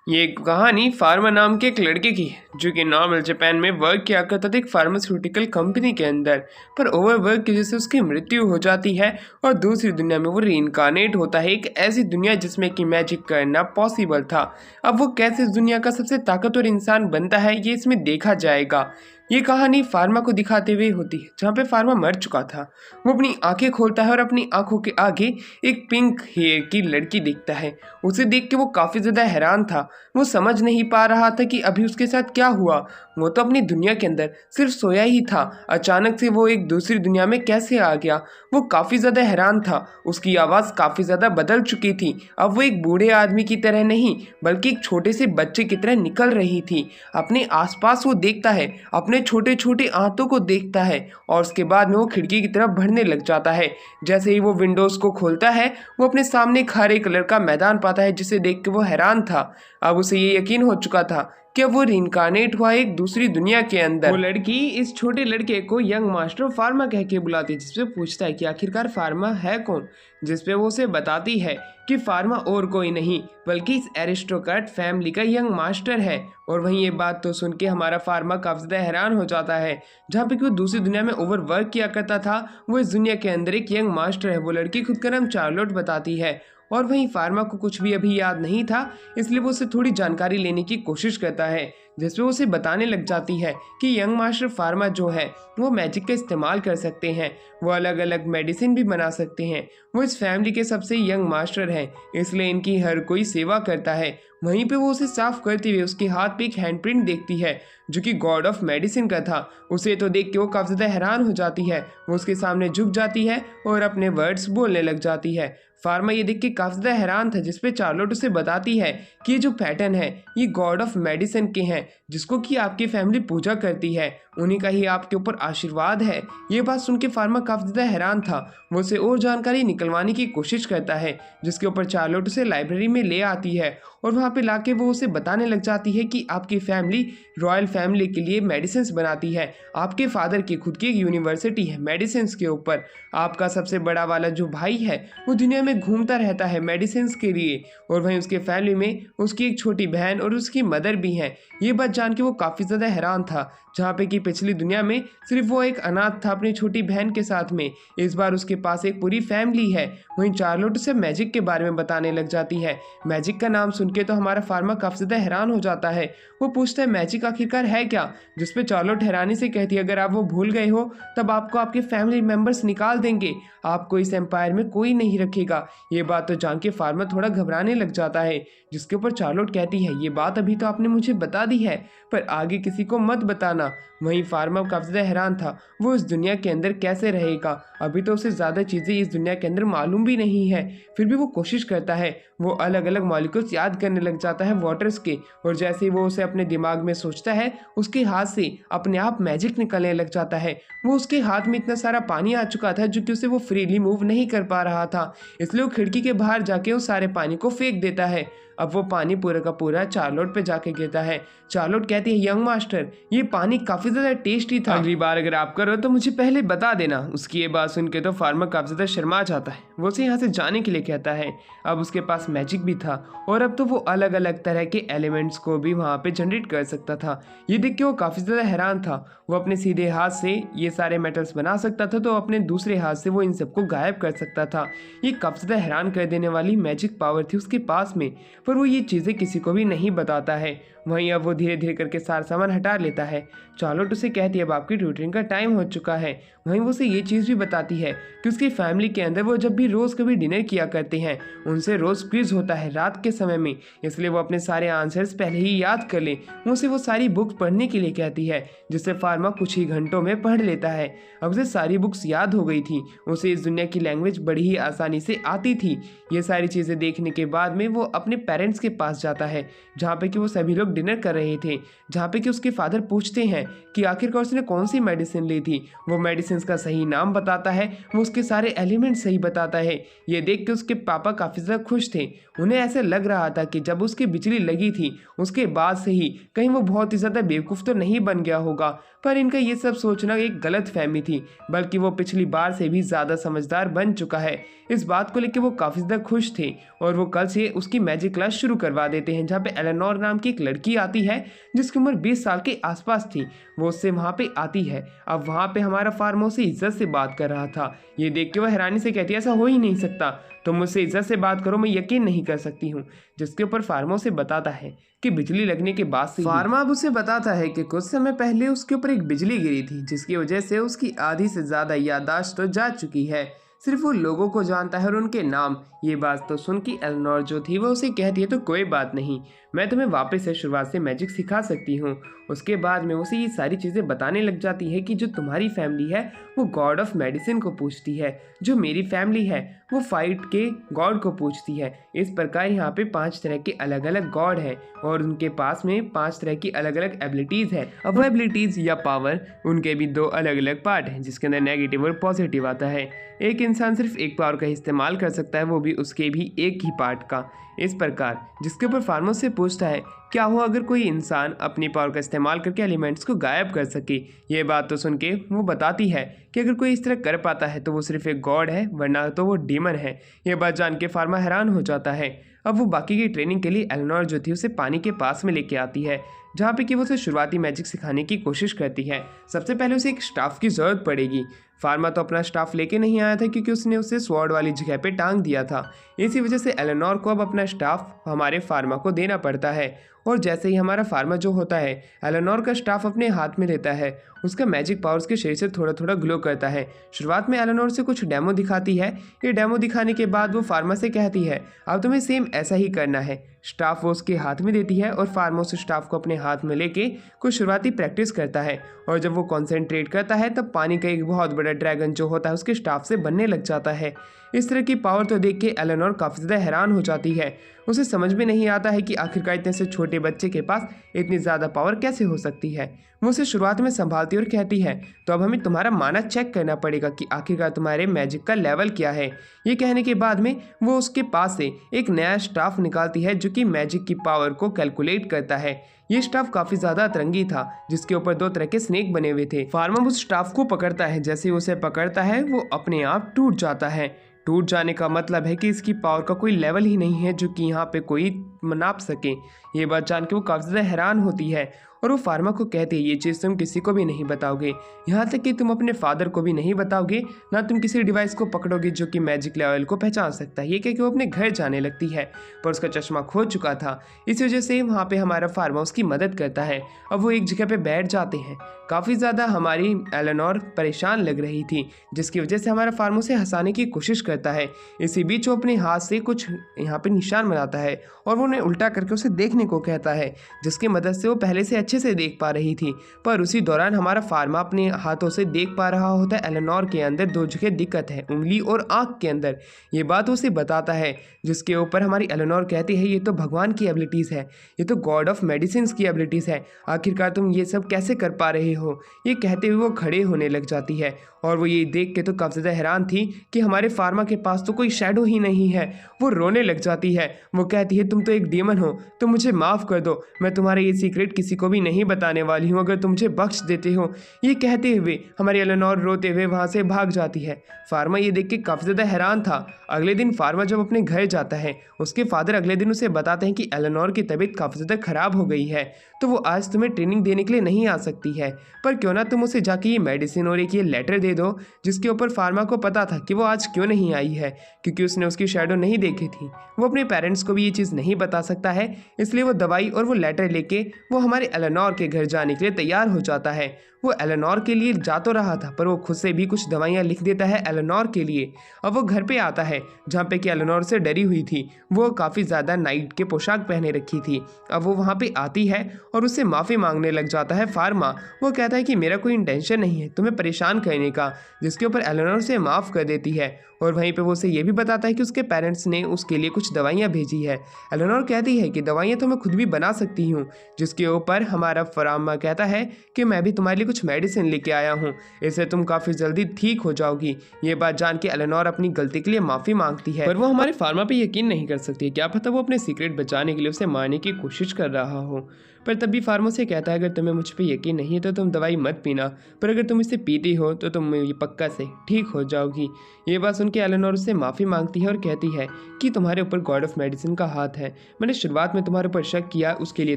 ये कहानी फार्मा नाम के एक लड़के की है जो कि नॉर्मल जापान में वर्क किया करता था एक फार्मास्यूटिकल कंपनी के अंदर। पर ओवरवर्क की वजह से उसकी मृत्यु हो जाती है और दूसरी दुनिया में वो रीइंकार्नेट होता है, एक ऐसी दुनिया जिसमें कि मैजिक करना पॉसिबल था। अब वो कैसे इस दुनिया का सबसे ताकतवर इंसान बनता है ये इसमें देखा जाएगा। ये कहानी फार्मा को दिखाते हुए होती है जहाँ पे फार्मा मर चुका था। वो अपनी आंखें खोलता है और अपनी आंखों के आगे एक पिंक हेयर की लड़की दिखता है। उसे देख के वो काफ़ी ज़्यादा हैरान था। वो समझ नहीं पा रहा था कि अभी उसके साथ क्या हुआ। वो तो अपनी दुनिया के अंदर सिर्फ सोया ही था, अचानक से वो एक दूसरी दुनिया में कैसे आ गया। वो काफ़ी ज़्यादा हैरान था। उसकी आवाज़ काफ़ी ज़्यादा बदल चुकी थी। अब वो एक बूढ़े आदमी की तरह नहीं बल्कि एक छोटे से बच्चे की तरह निकल रही थी। अपने आसपास वो देखता है, अपने छोटे छोटे आंतों को देखता है और उसके बाद में वो खिड़की की तरफ बढ़ने लग जाता है। जैसे ही वो विंडोज़ को खोलता है वो अपने सामने एक हरे कलर का मैदान पाता है जिसे देख के वो हैरान था। अब उसे ये यकीन हो चुका था कि अब वो रिइंकार्नेट हुआ एक दूसरी दुनिया के अंदर। वो लड़की इस छोटे लड़के को यंग मास्टर फार्मा कह के बुलाती है, जिससे पूछता है कि आखिरकार फार्मा है कौन। जिसपे वो उसे बताती है कि फार्मा और कोई नहीं बल्कि इस एरिस्टोक्रेट फैमिली का यंग मास्टर है। और वहीं ये बात तो सुन के हमारा फार्मा काफ़ी ज़्यादा हैरान हो जाता है। जहाँ पे कि वो दूसरी दुनिया में ओवर वर्क किया करता था, वो इस दुनिया के अंदर एक यंग मास्टर है। वो लड़की खुद का नाम चार्लोट बताती है। और वहीं फार्मा को कुछ भी अभी याद नहीं था, इसलिए वो उससे थोड़ी जानकारी लेने की कोशिश करता है, जिसमें उसे बताने लग जाती है कि यंग मास्टर फार्मा जो है वो मैजिक का इस्तेमाल कर सकते हैं, वो अलग अलग मेडिसिन भी बना सकते हैं। वो इस फैमिली के सबसे यंग मास्टर हैं, इसलिए इनकी हर कोई सेवा करता है। वहीं पे वो उसे साफ करते हुए उसके हाथ पे एक हैंडप्रिंट देखती है जो कि गॉड ऑफ मेडिसिन का था। उसे तो देख के वो काफ़ी ज़्यादा हैरान हो जाती है। वो उसके सामने झुक जाती है और अपने वर्ड्स बोलने लग जाती है। फार्मा ये देख के काफ़ी ज़्यादा हैरान था, जिसपे चार्लोट उसे बताती है कि ये जो पैटर्न है ये गॉड ऑफ मेडिसिन के हैं, जिसको कि आपकी फैमिली पूजा करती है, उन्हीं का ही आपके ऊपर आशीर्वाद है। ये बात सुन के फार्मा काफ़ी ज़्यादा हैरान था। वो उसे और जानकारी निकलवाने की कोशिश करता है, जिसके ऊपर चार्लोट उसे लाइब्रेरी में ले आती है और वहाँ पे लाके वो उसे बताने लग जाती है कि आपकी फैमिली रॉयल फैमिली के लिए मेडिसिन बनाती है। आपके फादर की खुद की एक यूनिवर्सिटी है मेडिसिन के ऊपर। आपका सबसे बड़ा वाला जो भाई है वो दुनिया में घूमता रहता है मेडिसिन के लिए। और वहीं उसके फैमिली में उसकी एक छोटी बहन और उसकी मदर भी हैं। ये बात जान के वो काफ़ी ज़्यादा हैरान था, जहाँ पे कि पिछली दुनिया में सिर्फ वो एक अनाथ था अपनी छोटी बहन के साथ में। इस बार उसके पास एक पूरी फैमिली है। वहीं चार्लोट उसे मैजिक के बारे में बताने लग जाती है। मैजिक का नाम सुन के तो हमारा फार्मा काफ़ी ज़्यादा हैरान हो जाता है। वो पूछता है मैजिक आखिरकार है क्या, जिसपे चार्लोट हैरानी से कहती है अगर आप वो भूल गए हो तब आपको आपके फैमिली मेम्बर्स निकाल देंगे, आपको इस एम्पायर में कोई नहीं रखेगा। ये बात तो जान के फार्मा थोड़ा घबराने लग जाता है, जिसके ऊपर चार्लोट कहती है ये बात अभी तो आपने मुझे बता दी है पर आगे किसी को मत बताना। वहीं फार्मा काफ़ी ज़्यादा हैरान था, वो इस दुनिया के अंदर कैसे रहेगा। अभी तो उसे ज़्यादा चीज़ें इस दुनिया के अंदर मालूम भी नहीं है। फिर भी वो कोशिश करता है। वो अलग अलग मॉलिक्यूल्स याद करने लग जाता है वाटर्स के, और जैसे ही वो उसे अपने दिमाग में सोचता है उसके हाथ से अपने आप मैजिक निकलने लग जाता है। वो उसके हाथ में इतना सारा पानी आ चुका था जो कि उसे वो फ्रीली मूव नहीं कर पा रहा था, इसलिए वो खिड़की के बाहर जाके उस सारे पानी को फेंक देता है। अब वो पानी पूरा का पूरा चार्लोट पे जाके गिरता है। चार्लोट कहती है यंग मास्टर ये पानी काफ़ी ज़्यादा टेस्टी था, अगली बार अगर आप करो तो मुझे पहले बता देना। उसकी ये बात सुन के तो फार्मा काफ़ी ज़्यादा शर्मा जाता है। वो उसे यहाँ से जाने के लिए कहता है। अब उसके पास मैजिक भी था और अब तो वो अलग अलग तरह के एलिमेंट्स को भी वहाँ पे जनरेट कर सकता था। ये देख के वो काफ़ी ज़्यादा हैरान था। वो अपने सीधे हाथ से ये सारे मेटल्स बना सकता था तो अपने दूसरे हाथ से वो इन सबको गायब कर सकता था। ये काफ़ी ज़्यादा हैरान कर देने वाली मैजिक पावर थी उसके पास में, पर वो ये चीज़ें किसी को भी नहीं बताता है। वहीं अब वो धीरे धीरे करके सारा सामान हटा लेता है। चार्लोट उसे कहती है अब आपकी ट्यूटरिंग का टाइम हो चुका है। वहीं वो उसे ये चीज़ भी बताती है कि उसकी फैमिली के अंदर वो जब भी रोज़ कभी डिनर किया करते हैं उनसे रोज़ क्विज होता है रात के समय में, इसलिए वो अपने सारे आंसर्स पहले ही याद कर ले। वो उसे वो सारी बुक्स पढ़ने के लिए कहती है, जिससे फार्मा कुछ ही घंटों में पढ़ लेता है। अब उसे सारी बुक्स याद हो गई थी। उसे इस दुनिया की लैंग्वेज बड़ी ही आसानी से आती थी। ये सारी चीज़ें देखने के बाद में वो अपने पेरेंट्स के पास जाता है, जहाँ पे कि वो सभी लोग डिनर कर रहे थे। जहाँ पे कि उसके फादर पूछते हैं कि आखिरकार उसने कौन सी मेडिसिन ली थी। वो मेडिसिन का सही नाम बताता है, वो उसके सारे एलिमेंट सही बताता है। ये देख के उसके पापा काफ़ी ज़्यादा खुश थे। उन्हें ऐसे लग रहा था कि जब उसकी बिजली लगी थी उसके बाद से ही कहीं वो बहुत ही ज़्यादा बेवकूफ़ तो नहीं बन गया होगा। पर इनका ये सब सोचना एक गलत फहमी थी, बल्कि वो पिछली बार से भी ज़्यादा समझदार बन चुका है। इस बात को लेकर वो काफ़ी ज़्यादा खुश थे और वो कल से उसकी मैजिक क्लास जांच शुरू करवा देते हैं, जहाँ पे एलेनोर नाम की एक लड़की आती है जिसकी उम्र 20 साल के आसपास थी। वो उससे वहाँ पे आती है। अब वहाँ पे हमारा फार्मो से इज्जत से बात कर रहा था। ये देख के वह हैरानी से कहती है ऐसा हो ही नहीं सकता, तुम मुझसे इज्जत से बात करो, मैं यकीन नहीं कर सकती हूँ। जिसके ऊपर फार्मो से बताता है कि बिजली लगने के बाद से फार्मा अब उसे बताता है कि कुछ समय पहले उसके ऊपर एक बिजली गिरी थी, जिसकी वजह से उसकी आधी से ज्यादा याददाश्त तो जा चुकी है। सिर्फ वो लोगों को जानता है और उनके नाम। ये बात तो सुन के एलेनोर जो थी वो उसे कहती है तो कोई बात नहीं, मैं तुम्हें वापस से शुरुआत से मैजिक सिखा सकती हूँ। उसके बाद में उसे ये सारी चीज़ें बताने लग जाती है कि जो तुम्हारी फैमिली है वो गॉड ऑफ मेडिसिन को पूछती है, जो मेरी फैमिली है वो फाइट के गॉड को पूछती है। इस प्रकार यहाँ पे 5 तरह के अलग अलग गॉड हैं और उनके पास में 5 तरह की अलग अलग एबिलिटीज़ है। अब वो एबिलिटीज़ या पावर उनके भी 2 अलग अलग पार्ट हैं, जिसके अंदर नेगेटिव और पॉजिटिव आता है। एक इंसान सिर्फ एक पावर का इस्तेमाल कर सकता है, वो भी उसके भी एक ही पार्ट का। इस प्रकार जिसके ऊपर फार्मो से पूछता है क्या हो अगर कोई इंसान अपनी पावर का इस्तेमाल करके एलिमेंट्स को गायब कर सके। ये बात तो सुन के वो बताती है कि अगर कोई इस तरह कर पाता है तो वो सिर्फ एक गॉड है, वरना तो वो डीमन है। ये बात जान के फार्मा हैरान हो जाता है। अब वो बाकी की ट्रेनिंग के लिए एलेनोर जो थी उसे पानी के पास में लेके आती है, जहाँ पे कि वो उसे शुरुआती मैजिक सिखाने की कोशिश करती है। सबसे पहले उसे एक स्टाफ की ज़रूरत पड़ेगी। फार्मा तो अपना स्टाफ लेके नहीं आया था क्योंकि उसने उसे स्वॉर्ड वाली जगह पे टांग दिया था। इसी वजह से एलेनोर को अब अपना स्टाफ हमारे फार्मा को देना पड़ता है। और जैसे ही हमारा फार्मा जो होता है एलेनोर का स्टाफ अपने हाथ में लेता है, उसका मैजिक पावर्स के शरीर से थोड़ा थोड़ा ग्लो करता है। शुरुआत में एलेनोर से कुछ डेमो दिखाती है। ये डेमो दिखाने के बाद वो फार्मा से कहती है अब तुम्हें सेम ऐसा ही करना है। स्टाफ वो उसके हाथ में देती है और फार्मा उस स्टाफ को अपने हाथ में लेके कुछ शुरुआती प्रैक्टिस करता है। और जब वो कॉन्सेंट्रेट करता है तब पानी का एक बहुत बड़ा ड्रैगन जो होता है उसके स्टाफ से बनने लग जाता है। इस तरह की पावर तो देख के एलेनोर काफ़ी ज़्यादा हैरान हो जाती है। उसे समझ में नहीं आता है कि आखिरकार इतने से छोटे बच्चे के पास इतनी ज़्यादा पावर कैसे हो सकती है। वो उसे शुरुआत में संभालती और कहती है तो अब हमें तुम्हारा माना चेक करना पड़ेगा कि आखिरकार तुम्हारे मैजिक का लेवल क्या है। ये कहने के बाद में वो उसके पास से एक नया स्टाफ निकालती है जो कि मैजिक की पावर को कैलकुलेट करता है। ये स्टाफ काफ़ी ज़्यादा अतरंगी था, जिसके ऊपर 2 तरह के स्नेक बने हुए थे। फार्मा उस स्टाफ को पकड़ता है। जैसे ही उसे पकड़ता है वो अपने आप टूट जाता है। टूट जाने का मतलब है कि इसकी पावर का कोई लेवल ही नहीं है जो कि यहाँ पे कोई नाप सके। ये बात जान के वो काफ़ी ज़्यादा हैरान होती है और वो फार्मा को कहते हैं ये चीज़ तुम किसी को भी नहीं बताओगे, यहाँ तक कि तुम अपने फादर को भी नहीं बताओगे, ना तुम किसी डिवाइस को पकड़ोगे जो कि मैजिक लेवल को पहचान सकता है। ये कह के वो अपने घर जाने लगती है, पर उसका चश्मा खो चुका था। इस वजह से वहाँ पे हमारा फार्मा उसकी मदद करता है। अब वो एक जगह पे बैठ जाते हैं। काफ़ी ज़्यादा हमारी एलेनोर परेशान लग रही थी, जिसकी वजह से हमारा फार्मा उसे हंसाने की कोशिश करता है। इसी बीच वो अपने हाथ से कुछ यहाँ पे निशान बनाता है और वो उन्हें उल्टा करके उसे देखने को कहता है, जिसकी मदद से वो पहले से अच्छे से देख पा रही थी। पर उसी दौरान हमारा फार्मा अपने हाथों से देख पा रहा होता है एलेनोर के अंदर 2 जगह दिक्कत है, उंगली और आंख के अंदर। ये बात उसे बताता है, जिसके ऊपर हमारी एलेनोर कहती है ये तो भगवान की एबिलिटीज़ है, ये तो गॉड ऑफ मेडिसिन की एबिलिटीज़ है, आखिरकार तुम ये सब कैसे कर पा रहे हो। ये कहते हुए वो खड़े होने लग जाती है और वो ये देख के तो काफ़ी ज़्यादा हैरान थी कि हमारे फार्मा के पास तो कोई शैडो ही नहीं है। वो रोने लग जाती है। वो कहती है तुम तो एक डीमन हो, तुम मुझे माफ़ कर दो, मैं तुम्हारे ये सीक्रेट किसी को भी नहीं बताने वाली हूँ अगर तुम मुझे बख्श देते हो। ये कहते हुए हमारी एलेनोर रोते हुए वहाँ से भाग जाती है। फार्मा ये देख के काफ़ी ज़्यादा हैरान था। अगले दिन फार्मा जब अपने घर जाता है, उसके फादर अगले दिन उसे बताते हैं कि एलेनोर की तबीयत काफ़ी ज़्यादा ख़राब हो गई है, तो वो आज तुम्हें ट्रेनिंग देने के लिए नहीं आ सकती है, पर क्यों ना तुम उसे जाके ये मेडिसिन और एक ये लेटर दे दो। जिसके ऊपर फार्मा को पता था कि वो आज क्यों नहीं आई है, क्योंकि उसने उसकी शैडो नहीं देखी थी। वो अपने पेरेंट्स को भी ये चीज़ नहीं बता सकता है, इसलिए वो दवाई और वो लेटर लेके वो हमारे एलेनोर के घर जाने के लिए तैयार हो जाता है। वो एलेनोर के लिए जा तो रहा था, पर वो खुद से भी कुछ दवाइयाँ लिख देता है एलेनोर के लिए। अब वो घर पे आता है जहाँ पे कि एलेनोर से डरी हुई थी। वो काफ़ी ज़्यादा नाइट के पोशाक पहने रखी थी। अब वो वहाँ पे आती है और उससे माफ़ी मांगने लग जाता है फार्मा। वो कहता है कि मेरा कोई इंटेंशन नहीं है तुम्हें परेशान करने का, जिसके ऊपर एलेनोर उसे माफ़ कर देती है। और वहीं पे वो उसे ये भी बताता है कि उसके पेरेंट्स ने उसके लिए कुछ दवाइयाँ भेजी है। एलेनोर कहती है कि दवाइयाँ तो मैं खुद भी बना सकती हूँ, जिसके ऊपर हमारा फार्मा कहता है कि मैं भी तुम्हारे लिए कुछ मेडिसिन लेके आया हूँ, इससे तुम काफ़ी जल्दी ठीक हो जाओगी। ये बात जान के एलेनोर अपनी गलती के लिए माफ़ी मांगती है, पर वो हमारे फार्मा पे यकीन नहीं कर सकती। क्या पता वो अपने सीक्रेट बचाने के लिए उसे मारने की कोशिश कर रहा हो। पर तभी फार्मा से कहता है अगर तुम्हें मुझ पे यकीन नहीं है तो तुम दवाई मत पीना, पर अगर तुम इसे पीती हो तो तुम ये पक्का से ठीक हो जाओगी। ये बात सुन के एलेनोर उससे माफ़ी मांगती है और कहती है कि तुम्हारे ऊपर गॉड ऑफ मेडिसिन का हाथ है, मैंने शुरुआत में तुम्हारे ऊपर शक किया, उसके लिए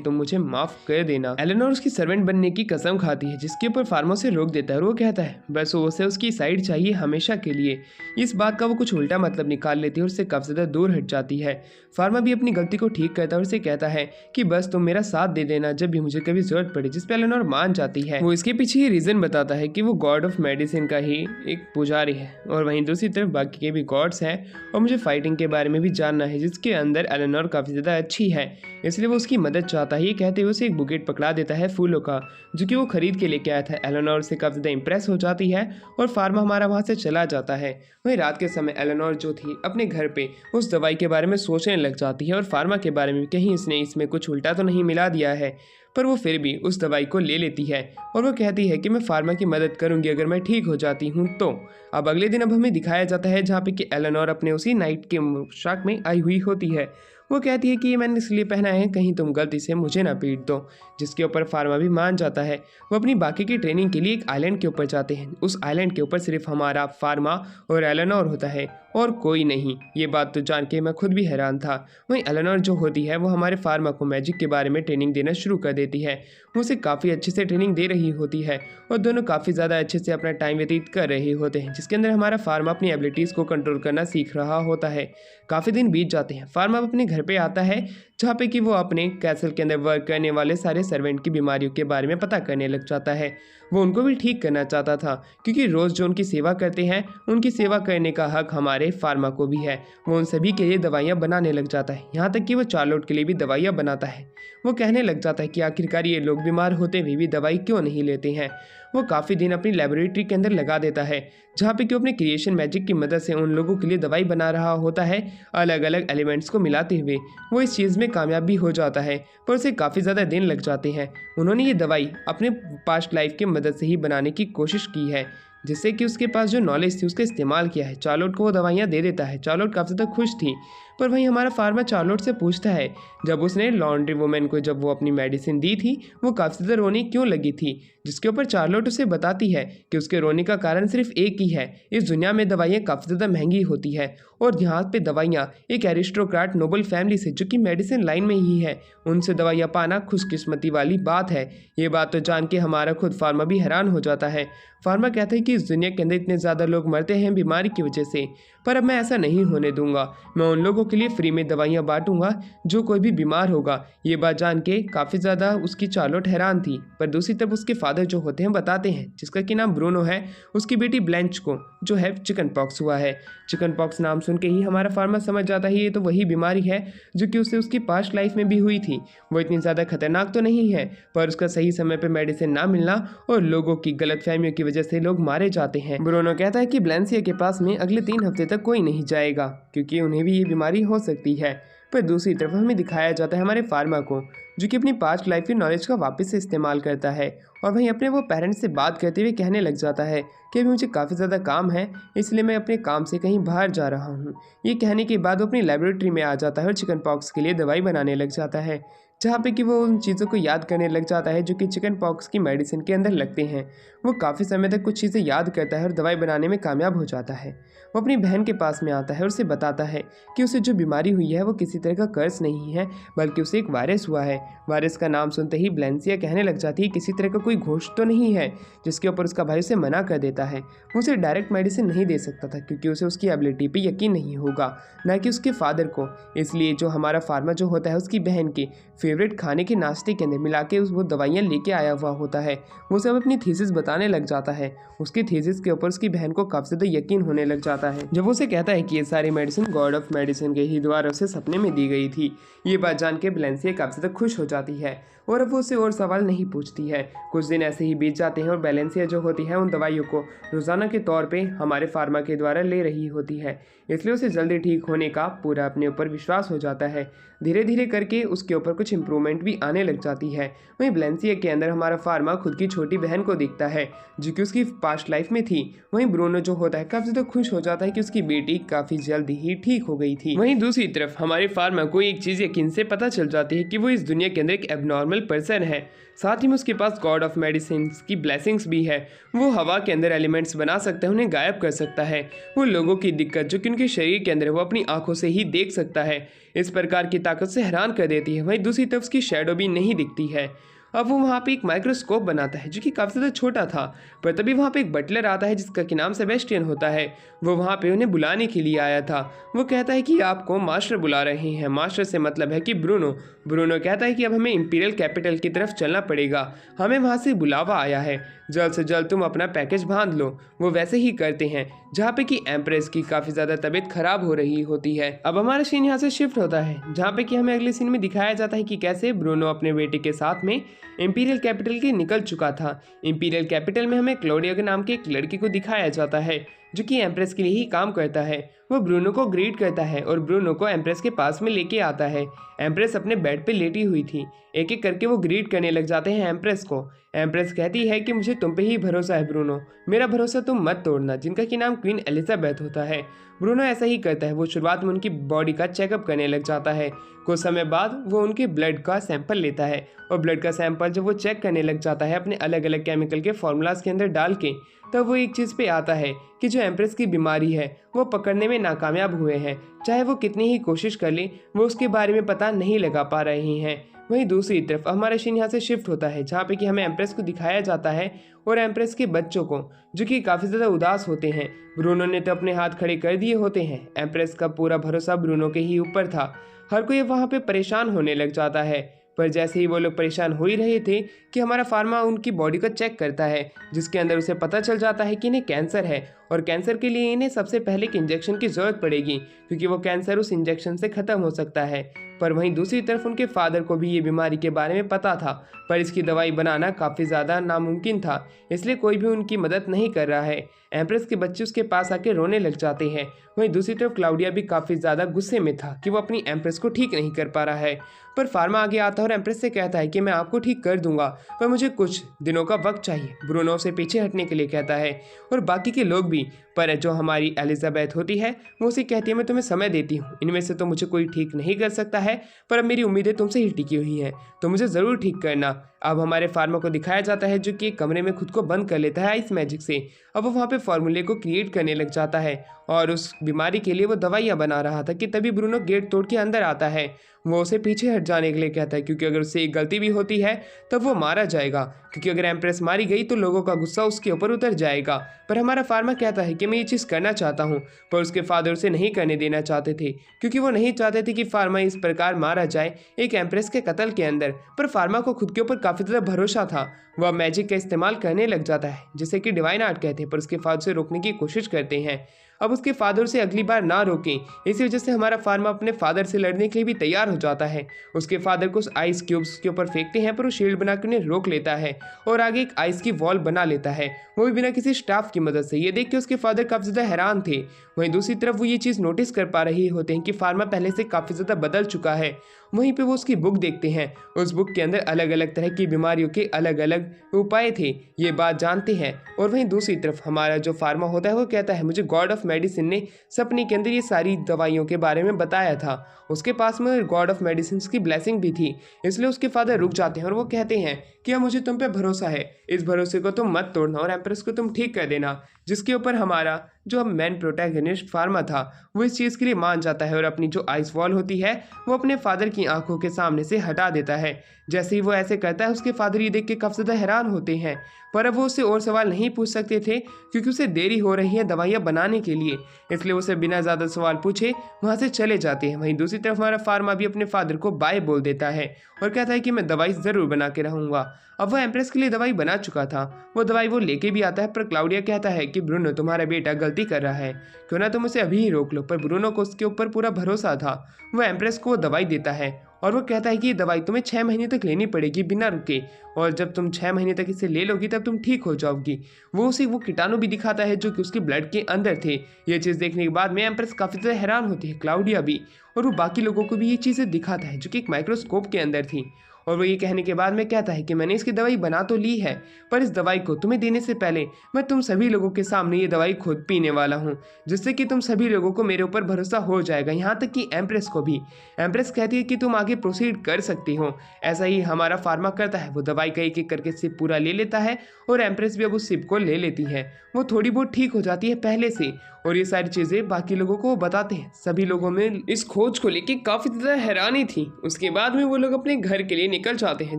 तुम मुझे माफ कर देना। एलेनोर उसकी सर्वेंट बनने की कसम खाती है, जिसके ऊपर फार्मा उसे रोक देता है और वो कहता है बस उसे उसकी साइड चाहिए हमेशा के लिए। इस बात का वो कुछ उल्टा मतलब निकाल लेती है और उससे काफी ज्यादा दूर हट जाती है। फार्मा भी अपनी गलती को ठीक करता है और उसे कहता है कि बस तुम मेरा साथ दे देना जब भी मुझे कभी जरूरत पड़े, जिस पे एलेनोर मान जाती है। वो इसके पीछे ये रीजन बताता है कि वो गॉड ऑफ मेडिसिन का ही एक पुजारी है और वहीं दूसरी तरफ बाकी के भी गॉड्स हैं और मुझे फाइटिंग के बारे में भी जानना है, जिसके अंदर एलेनोर काफी ज्यादा अच्छी है, इसलिए वो उसकी मदद चाहता है। ये कहते हुए उसे एक बुकेट पकड़ा देता है फूलों का, जो कि वो खरीद के लेके आया था। एलेनोर से काफी ज्यादा इंप्रेस हो जाती है और फार्मा हमारा वहां से चला जाता है। वहीं रात के समय एलेनोर जो थी अपने घर पे उस दवाई के बारे में सोचने लग जाती है और फार्मा के बारे में कहीं इसने इसमें कुछ उल्टा तो नहीं मिला दिया है, पर वो फिर भी उस दवाई को ले लेती है और वो कहती है कि मैं फार्मा की मदद करूंगी अगर मैं ठीक हो जाती हूँ तो। अब अगले दिन अब हमें दिखाया जाता है जहाँ पे कि एलेनोर अपने उसी नाइट के पोशाक में आई हुई होती है। वो कहती है कि ये मैंने इसलिए पहना है कहीं तुम गलती से मुझे ना पीट दो, जिसके ऊपर फार्मा भी मान जाता है। वो अपनी बाकी की ट्रेनिंग के लिए एक आइलैंड के ऊपर जाते हैं। उस आइलैंड के ऊपर सिर्फ हमारा फार्मा और एलेनोर होता है और कोई नहीं। ये बात तो जान के मैं खुद भी हैरान था। वहीं एलेनोर जो होती है वो हमारे फार्मा को मैजिक के बारे में ट्रेनिंग देना शुरू कर देती है। वो उसे काफ़ी अच्छे से ट्रेनिंग दे रही होती है और दोनों काफ़ी ज़्यादा अच्छे से अपना टाइम व्यतीत कर रहे होते हैं, जिसके अंदर हमारा फार्मा अपनी एबिलिटीज़ को कंट्रोल करना सीख रहा होता है। काफ़ी दिन बीत जाते हैं। फार्मा अपने घर पे आता है जहाँ पे कि वो अपने कैसल के अंदर वर्क करने वाले सारे सर्वेंट की बीमारियों के बारे में पता करने लग जाता है। वो उनको भी ठीक करना चाहता था क्योंकि रोज़ जो उनकी सेवा करते हैं उनकी सेवा करने का हक हमारे फार्मा को भी है। वो उन सभी के लिए दवाइयाँ बनाने लग जाता है, यहाँ तक कि वो चार्लोट के लिए भी दवाइयाँ बनाता है। वो कहने लग जाता है कि आखिरकार ये लोग बीमार होते हुए भी दवाई क्यों नहीं लेते हैं। वो काफ़ी दिन अपनी लेबोरेटरी के अंदर लगा देता है जहाँ पे कि अपने क्रिएशन मैजिक की मदद से उन लोगों के लिए दवाई बना रहा होता है अलग अलग एलिमेंट्स को मिलाते हुए। वो इस चीज़ में कामयाब भी हो जाता है पर उसे काफ़ी ज़्यादा दिन लग जाते हैं। उन्होंने ये दवाई अपने पास्ट लाइफ की मदद से ही बनाने की कोशिश की है, जिससे कि उसके पास जो नॉलेज थी उसका इस्तेमाल किया है। चार्लोट को वो दवाइयाँ दे देता है। चार्लोट काफ़ी ज़्यादा खुश थी, पर वहीं हमारा फार्मा चार्लोट से पूछता है जब उसने लॉन्ड्री वुमेन को जब वो अपनी मेडिसिन दी थी वो काफ़ी ज़्यादा रोने क्यों लगी थी, जिसके ऊपर चार्लोट उसे बताती है कि उसके रोने का कारण सिर्फ एक ही है, इस दुनिया में दवाइयाँ काफ़ी ज़्यादा महंगी होती है और यहाँ पे दवाइयाँ एक एरिस्टोक्रेट नोबल फैमिली से जो कि मेडिसिन लाइन में ही है उनसे दवाइयाँ पाना खुशकिस्मती वाली बात है। ये बात तो जान के हमारा खुद फार्मा भी हैरान हो जाता है। फार्मा कहता है कि इस दुनिया के अंदर इतने ज़्यादा लोग मरते हैं बीमारी की वजह से, पर अब मैं ऐसा नहीं होने दूंगा। मैं उन लोगों के लिए फ्री में दवाइयाँ बांटूंगा जो कोई भी बीमार होगा। ये बात जान के काफ़ी ज़्यादा उसकी चार्लोट हैरान थी, पर दूसरी तरफ उसके फादर जो होते हैं बताते हैं, जिसका कि नाम ब्रूनो है, उसकी बेटी ब्लैंच को जो है चिकन पॉक्स हुआ है। चिकन पॉक्स नाम सुन के ही हमारा फार्मा समझ जाता है ये तो वही बीमारी है जो कि उसे उसकी पास्ट लाइफ में भी हुई थी। वो इतनी ज़्यादा खतरनाक तो नहीं है, पर उसका सही समय पर मेडिसिन ना मिलना और लोगों की गलतफहमियों की वजह से लोग मारे जाते हैं। ब्रूनो कहता है कि ब्लैंसिया के पास में अगले 3 हफ्ते तक कोई नहीं जाएगा क्योंकि उन्हें भी ये बीमारी हो सकती है। पर दूसरी तरफ हमें दिखाया जाता है हमारे फार्मा को जो कि अपनी पास्ट लाइफ की नॉलेज का वापस से इस्तेमाल करता है और वहीं अपने वो पेरेंट्स से बात करते हुए कहने लग जाता है कि अभी मुझे काफ़ी ज़्यादा काम है इसलिए मैं अपने काम से कहीं बाहर जा रहा हूँ। ये कहने के बाद वो अपनी लेबोरेटरी में आ जाता है और चिकन पॉक्स के लिए दवाई बनाने लग जाता है, जहाँ पे कि वो उन चीज़ों को याद करने लग जाता है जो कि चिकन पॉक्स की मेडिसिन के अंदर लगते हैं। वो काफ़ी समय तक कुछ चीज़ें याद करता है और दवाई बनाने में कामयाब हो जाता है। वो अपनी बहन के पास में आता है और उसे बताता है कि उसे जो बीमारी हुई है वो किसी तरह का कर्ज नहीं है बल्कि उसे एक वायरस हुआ है। वायरस का नाम सुनते ही ब्लैंसिया कहने लग जाती है किसी तरह का कोई घोष तो नहीं है, जिसके ऊपर उसका भाई उसे मना कर देता है। वो उसे डायरेक्ट मेडिसिन नहीं दे सकता था क्योंकि उसे उसकी एबिलिटी पे यकीन नहीं होगा, ना कि उसके फादर को। इसलिए जो हमारा फार्मा जो होता है उसकी बहन के फेवरेट खाने के नाश्ते के अंदर मिला के वो दवाइयाँ लेके आया हुआ होता है। वो सब अपनी थीसिस बताने लग जाता है। उसकी थीसिस के ऊपर उसकी बहन को काफ़ी ज़्यादा यकीन होने लग जाता है जब उसे कहता है कि ये सारी मेडिसिन गॉड ऑफ मेडिसिन के ही द्वारा उसे सपने में दी गई थी। ये बात जान के ब्लैंसिया काफ़ी ज़्यादा खुश हो जाती है और अब वो उसे और सवाल नहीं पूछती है। कुछ दिन ऐसे ही बीत जाते हैं और ब्लैंसिया जो होती है उन दवाइयों को रोज़ाना के तौर पे हमारे फार्मा के द्वारा ले रही होती है, इसलिए उसे जल्दी ठीक होने का पूरा अपने ऊपर विश्वास हो जाता है। धीरे धीरे करके उसके ऊपर कुछ इंप्रूवमेंट भी आने लग जाती है। वहीं ब्लैंसिया के अंदर हमारा फार्मा खुद की छोटी बहन को दिखता है जो कि उसकी पास्ट लाइफ में थी। वहीं ब्रूनो जो होता है काफ़ी ज़्यादा खुश हो जाता है कि उसकी बेटी काफ़ी जल्दी ही ठीक हो गई थी। वहीं दूसरी तरफ हमारे फार्मा को एक चीज़ यकीन से पता चल जाती है कि वो इस दुनिया के अंदर एक एबनॉर्मल पर्सन है, साथ ही में उसके पास गॉड ऑफ मेडिसिन की ब्लेसिंग्स भी है। वो हवा के अंदर एलिमेंट्स बना सकता है, उन्हें गायब कर सकता है। वो लोगों की दिक्कत जो कि उनकी उनके शरीर के अंदर वो अपनी आंखों से ही देख सकता है। इस प्रकार की ताकत से हैरान कर देती है। वहीं दूसरी तरफ उसकी शैडो भी नहीं दिखती है। अब वो वहाँ पे एक माइक्रोस्कोप बनाता है जो कि काफ़ी ज़्यादा छोटा था, पर तभी वहाँ पे एक बटलर आता है जिसका कि नाम सेबेस्टियन होता है। वो वहाँ पे उन्हें बुलाने के लिए आया था। वो कहता है कि आपको मास्टर बुला रहे हैं। मास्टर से मतलब है कि ब्रूनो। ब्रूनो कहता है कि अब हमें इंपीरियल कैपिटल की तरफ चलना पड़ेगा, हमें वहाँ से बुलावा आया है, जल्द से जल्द तुम अपना पैकेज बांध लो। वो वैसे ही करते हैं जहाँ पे कि एम्प्रेस की काफ़ी ज़्यादा तबीयत खराब हो रही होती है। अब हमारा सीन यहाँ से शिफ्ट होता है जहाँ पे कि हमें अगले सीन में दिखाया जाता है कि कैसे ब्रूनो अपने बेटे के साथ में इंपीरियल कैपिटल के निकल चुका था। इंपीरियल कैपिटल में हमें क्लोडिया के नाम के एक लड़के को दिखाया जाता है जो कि एम्प्रेस के लिए ही काम करता है। वो ब्रूनो को ग्रीट करता है और ब्रूनो को एम्प्रेस के पास में लेके आता है। एम्प्रेस अपने बेड पे लेटी हुई थी। एक एक करके वो ग्रीट करने लग जाते हैं एम्प्रेस को। एम्प्रेस कहती है कि मुझे तुम पे ही भरोसा है ब्रूनो, मेरा भरोसा तुम मत तोड़ना, जिनका कि नाम क्वीन एलिजाबेथ होता है। ब्रूनो ऐसा ही करता है। वो शुरुआत में उनकी बॉडी का चेकअप करने लग जाता है। कुछ समय बाद वो उनके ब्लड का सैंपल लेता है और ब्लड का सैंपल जब वो चेक करने लग जाता है अपने अलग अलग केमिकल के फॉर्मूलाज के अंदर डाल के, तब वो एक चीज़ पे आता है कि जो एम्प्रेस की बीमारी है वो पकड़ने में नाकामयाब हुए हैं। चाहे वो कितनी ही कोशिश कर लें, वो उसके बारे में पता नहीं लगा पा रहे हैं। वहीं दूसरी तरफ हमारा सीन यहाँ से शिफ्ट होता है जहाँ पे कि हमें एम्प्रेस को दिखाया जाता है और एम्प्रेस के बच्चों को, जो कि काफ़ी ज़्यादा उदास होते हैं। ब्रूनो ने तो अपने हाथ खड़े कर दिए होते हैं। एम्प्रेस का पूरा भरोसा ब्रूनो के ही ऊपर था। हर कोई वहाँ पे परेशान होने लग जाता है। पर जैसे ही वो लोग परेशान हो ही रहे थे कि हमारा फार्मा उनकी बॉडी को चेक करता है, जिसके अंदर उसे पता चल जाता है कि इन्हें कैंसर है और कैंसर के लिए इन्हें सबसे पहले एक इंजेक्शन की ज़रूरत पड़ेगी, क्योंकि वो कैंसर उस इंजेक्शन से ख़त्म हो सकता है। पर वहीं दूसरी तरफ उनके फादर को भी ये बीमारी के बारे में पता था, पर इसकी दवाई बनाना काफ़ी ज़्यादा नामुमकिन था, इसलिए कोई भी उनकी मदद नहीं कर रहा है। एम्प्रेस के बच्चे उसके पास आके रोने लग जाते हैं। वहीं दूसरी तरफ क्लाउडिया भी काफ़ी ज़्यादा गुस्से में था कि वो अपनी एम्प्रेस को ठीक नहीं कर पा रहा है। पर फार्मा आगे आता है और एम्प्रेस से कहता है कि मैं आपको ठीक कर दूंगा, पर मुझे कुछ दिनों का वक्त चाहिए। ब्रूनो से पीछे हटने के लिए कहता है और बाकी के लोग भी, पर जो हमारी एलिजाबेथ होती है वो उसे कहती है मैं तुम्हें समय देती हूँ, इनमें से तो मुझे कोई ठीक नहीं कर सकता है, पर अब मेरी उम्मीदें तुमसे ही टिकी हुई हैं, तो मुझे ज़रूर ठीक करना। अब हमारे फार्मा को दिखाया जाता है जो कि एक कमरे में खुद को बंद कर लेता है आइस मैजिक से। अब वो वहाँ पे फॉर्मूले को क्रिएट करने लग जाता है और उस बीमारी के लिए वो दवाइयाँ बना रहा था कि तभी ब्रूनो गेट तोड़ के अंदर आता है। वो उसे पीछे हट जाने के लिए कहता है क्योंकि अगर उससे एक गलती भी होती है तब वो मारा जाएगा, क्योंकि अगर एम्प्रेस मारी गई तो लोगों का गुस्सा उसके ऊपर उतर जाएगा। पर हमारा फार्मा कहता है कि मैं ये चीज़ करना चाहता हूँ, पर उसके फादर उसे नहीं करने देना चाहते थे, क्योंकि वो नहीं चाहते थे कि फार्मा इस प्रकार मारा जाए एक एम्प्रेस के कत्ल के अंदर। पर फार्मा को खुद के ऊपर काफ़ी ज़्यादा भरोसा था। वह मैजिक का इस्तेमाल करने लग जाता है जिसे कि डिवाइन आर्ट कहते हैं, पर उसके फादर से रोकने की कोशिश करते हैं। अब उसके फादर से अगली बार ना रोकें, इसी वजह से हमारा फार्मा अपने फादर से लड़ने के लिए भी तैयार हो जाता है। उसके फादर को आइस क्यूब्स के ऊपर फेंकते हैं, पर वो शील्ड बनाकर उन्हें रोक लेता है और आगे एक आइस की वॉल बना लेता है, वो भी बिना किसी स्टाफ की मदद से। ये देख के उसके फादर काफ़ी ज़्यादा हैरान थे। वहीं दूसरी तरफ वो ये चीज़ नोटिस कर पा रहे होते हैं कि फार्मा पहले से काफ़ी ज़्यादा बदल चुका है। वहीं पे वो उसकी बुक देखते हैं। उस बुक के अंदर अलग अलग तरह की बीमारियों के अलग अलग उपाय थे, ये बात जानते हैं। और वहीं दूसरी तरफ हमारा जो फार्मा होता है वो कहता है मुझे गॉड ऑफ मेडिसिन ने सपने के अंदर ये सारी दवाइयों के बारे में बताया था, उसके पास में गॉड ऑफ मेडिसिन की ब्लेसिंग भी थी। इसलिए उसके फादर रुक जाते हैं और वो कहते हैं कि अब मुझे तुम पे भरोसा है, इस भरोसे को तुम मत तोड़ना और एम्प्रेस को तुम ठीक कर देना। जिसके ऊपर हमारा जो मेन प्रोटैगनिस्ट फार्मा था वो इस चीज़ के लिए मान जाता है और अपनी जो आइस वॉल होती है वो अपने फादर की आंखों के सामने से हटा देता है। जैसे ही वो ऐसे करता है उसके फादर ये देख के काफ़ी ज़्यादा हैरान होते हैं, पर अब वो उससे और सवाल नहीं पूछ सकते थे क्योंकि उसे देरी हो रही है दवाइयाँ बनाने के लिए, इसलिए उसे बिना ज़्यादा सवाल पूछे वहाँ से चले जाते हैं। वहीं दूसरी तरफ हमारा फार्मा भी अपने फादर को बाय बोल देता है और कहता है कि मैं दवाई ज़रूर बना के रहूँगा। अब वो एम्प्रेस के लिए दवाई बना चुका था, वो दवाई वो लेके भी आता है, पर क्लाउडिया कहता है कि ब्रूनो तुम्हारा बेटा गलती कर रहा है, क्यों ना तुम उसे अभी ही रोक लो। पर ब्रूनो को उसके ऊपर पूरा भरोसा था। वो एम्प्रेस को दवाई देता है और वो कहता है कि ये दवाई तुम्हें 6 महीने तक लेनी पड़ेगी बिना रुके, और जब तुम 6 महीने तक इसे ले लोगी तब तुम ठीक हो जाओगी। वो उसे वो कीटाणु भी दिखाता है जो कि उसके ब्लड के अंदर थे। ये चीज़ देखने के बाद में एम्प्रेस काफ़ी ज़्यादा हैरान होती है, क्लाउडिया भी, और वो बाकी लोगों को भी ये चीज़ें दिखाता है जो कि एक माइक्रोस्कोप के अंदर थी। और वो ये कहने के बाद में कहता है कि मैंने इसकी दवाई बना तो ली है, पर इस दवाई को तुम्हें देने से पहले मैं तुम सभी लोगों के सामने ये दवाई खुद पीने वाला हूँ, जिससे कि तुम सभी लोगों को मेरे ऊपर भरोसा हो जाएगा, यहाँ तक कि एम्प्रेस को भी। एम्प्रेस कहती है कि तुम आगे प्रोसीड कर सकती हो। ऐसा ही हमारा फार्मा करता है, वो दवाई का एक एक करके सिप पूरा ले लेता है और एम्प्रेस भी अब उस सिप को ले लेती है। वो थोड़ी बहुत ठीक हो जाती है पहले से, और ये सारी चीज़ें बाकी लोगों को वो बताते हैं। सभी लोगों में इस खोज को लेके काफ़ी ज़्यादा हैरानी थी। उसके बाद में वो लोग अपने घर के लिए निकल जाते हैं,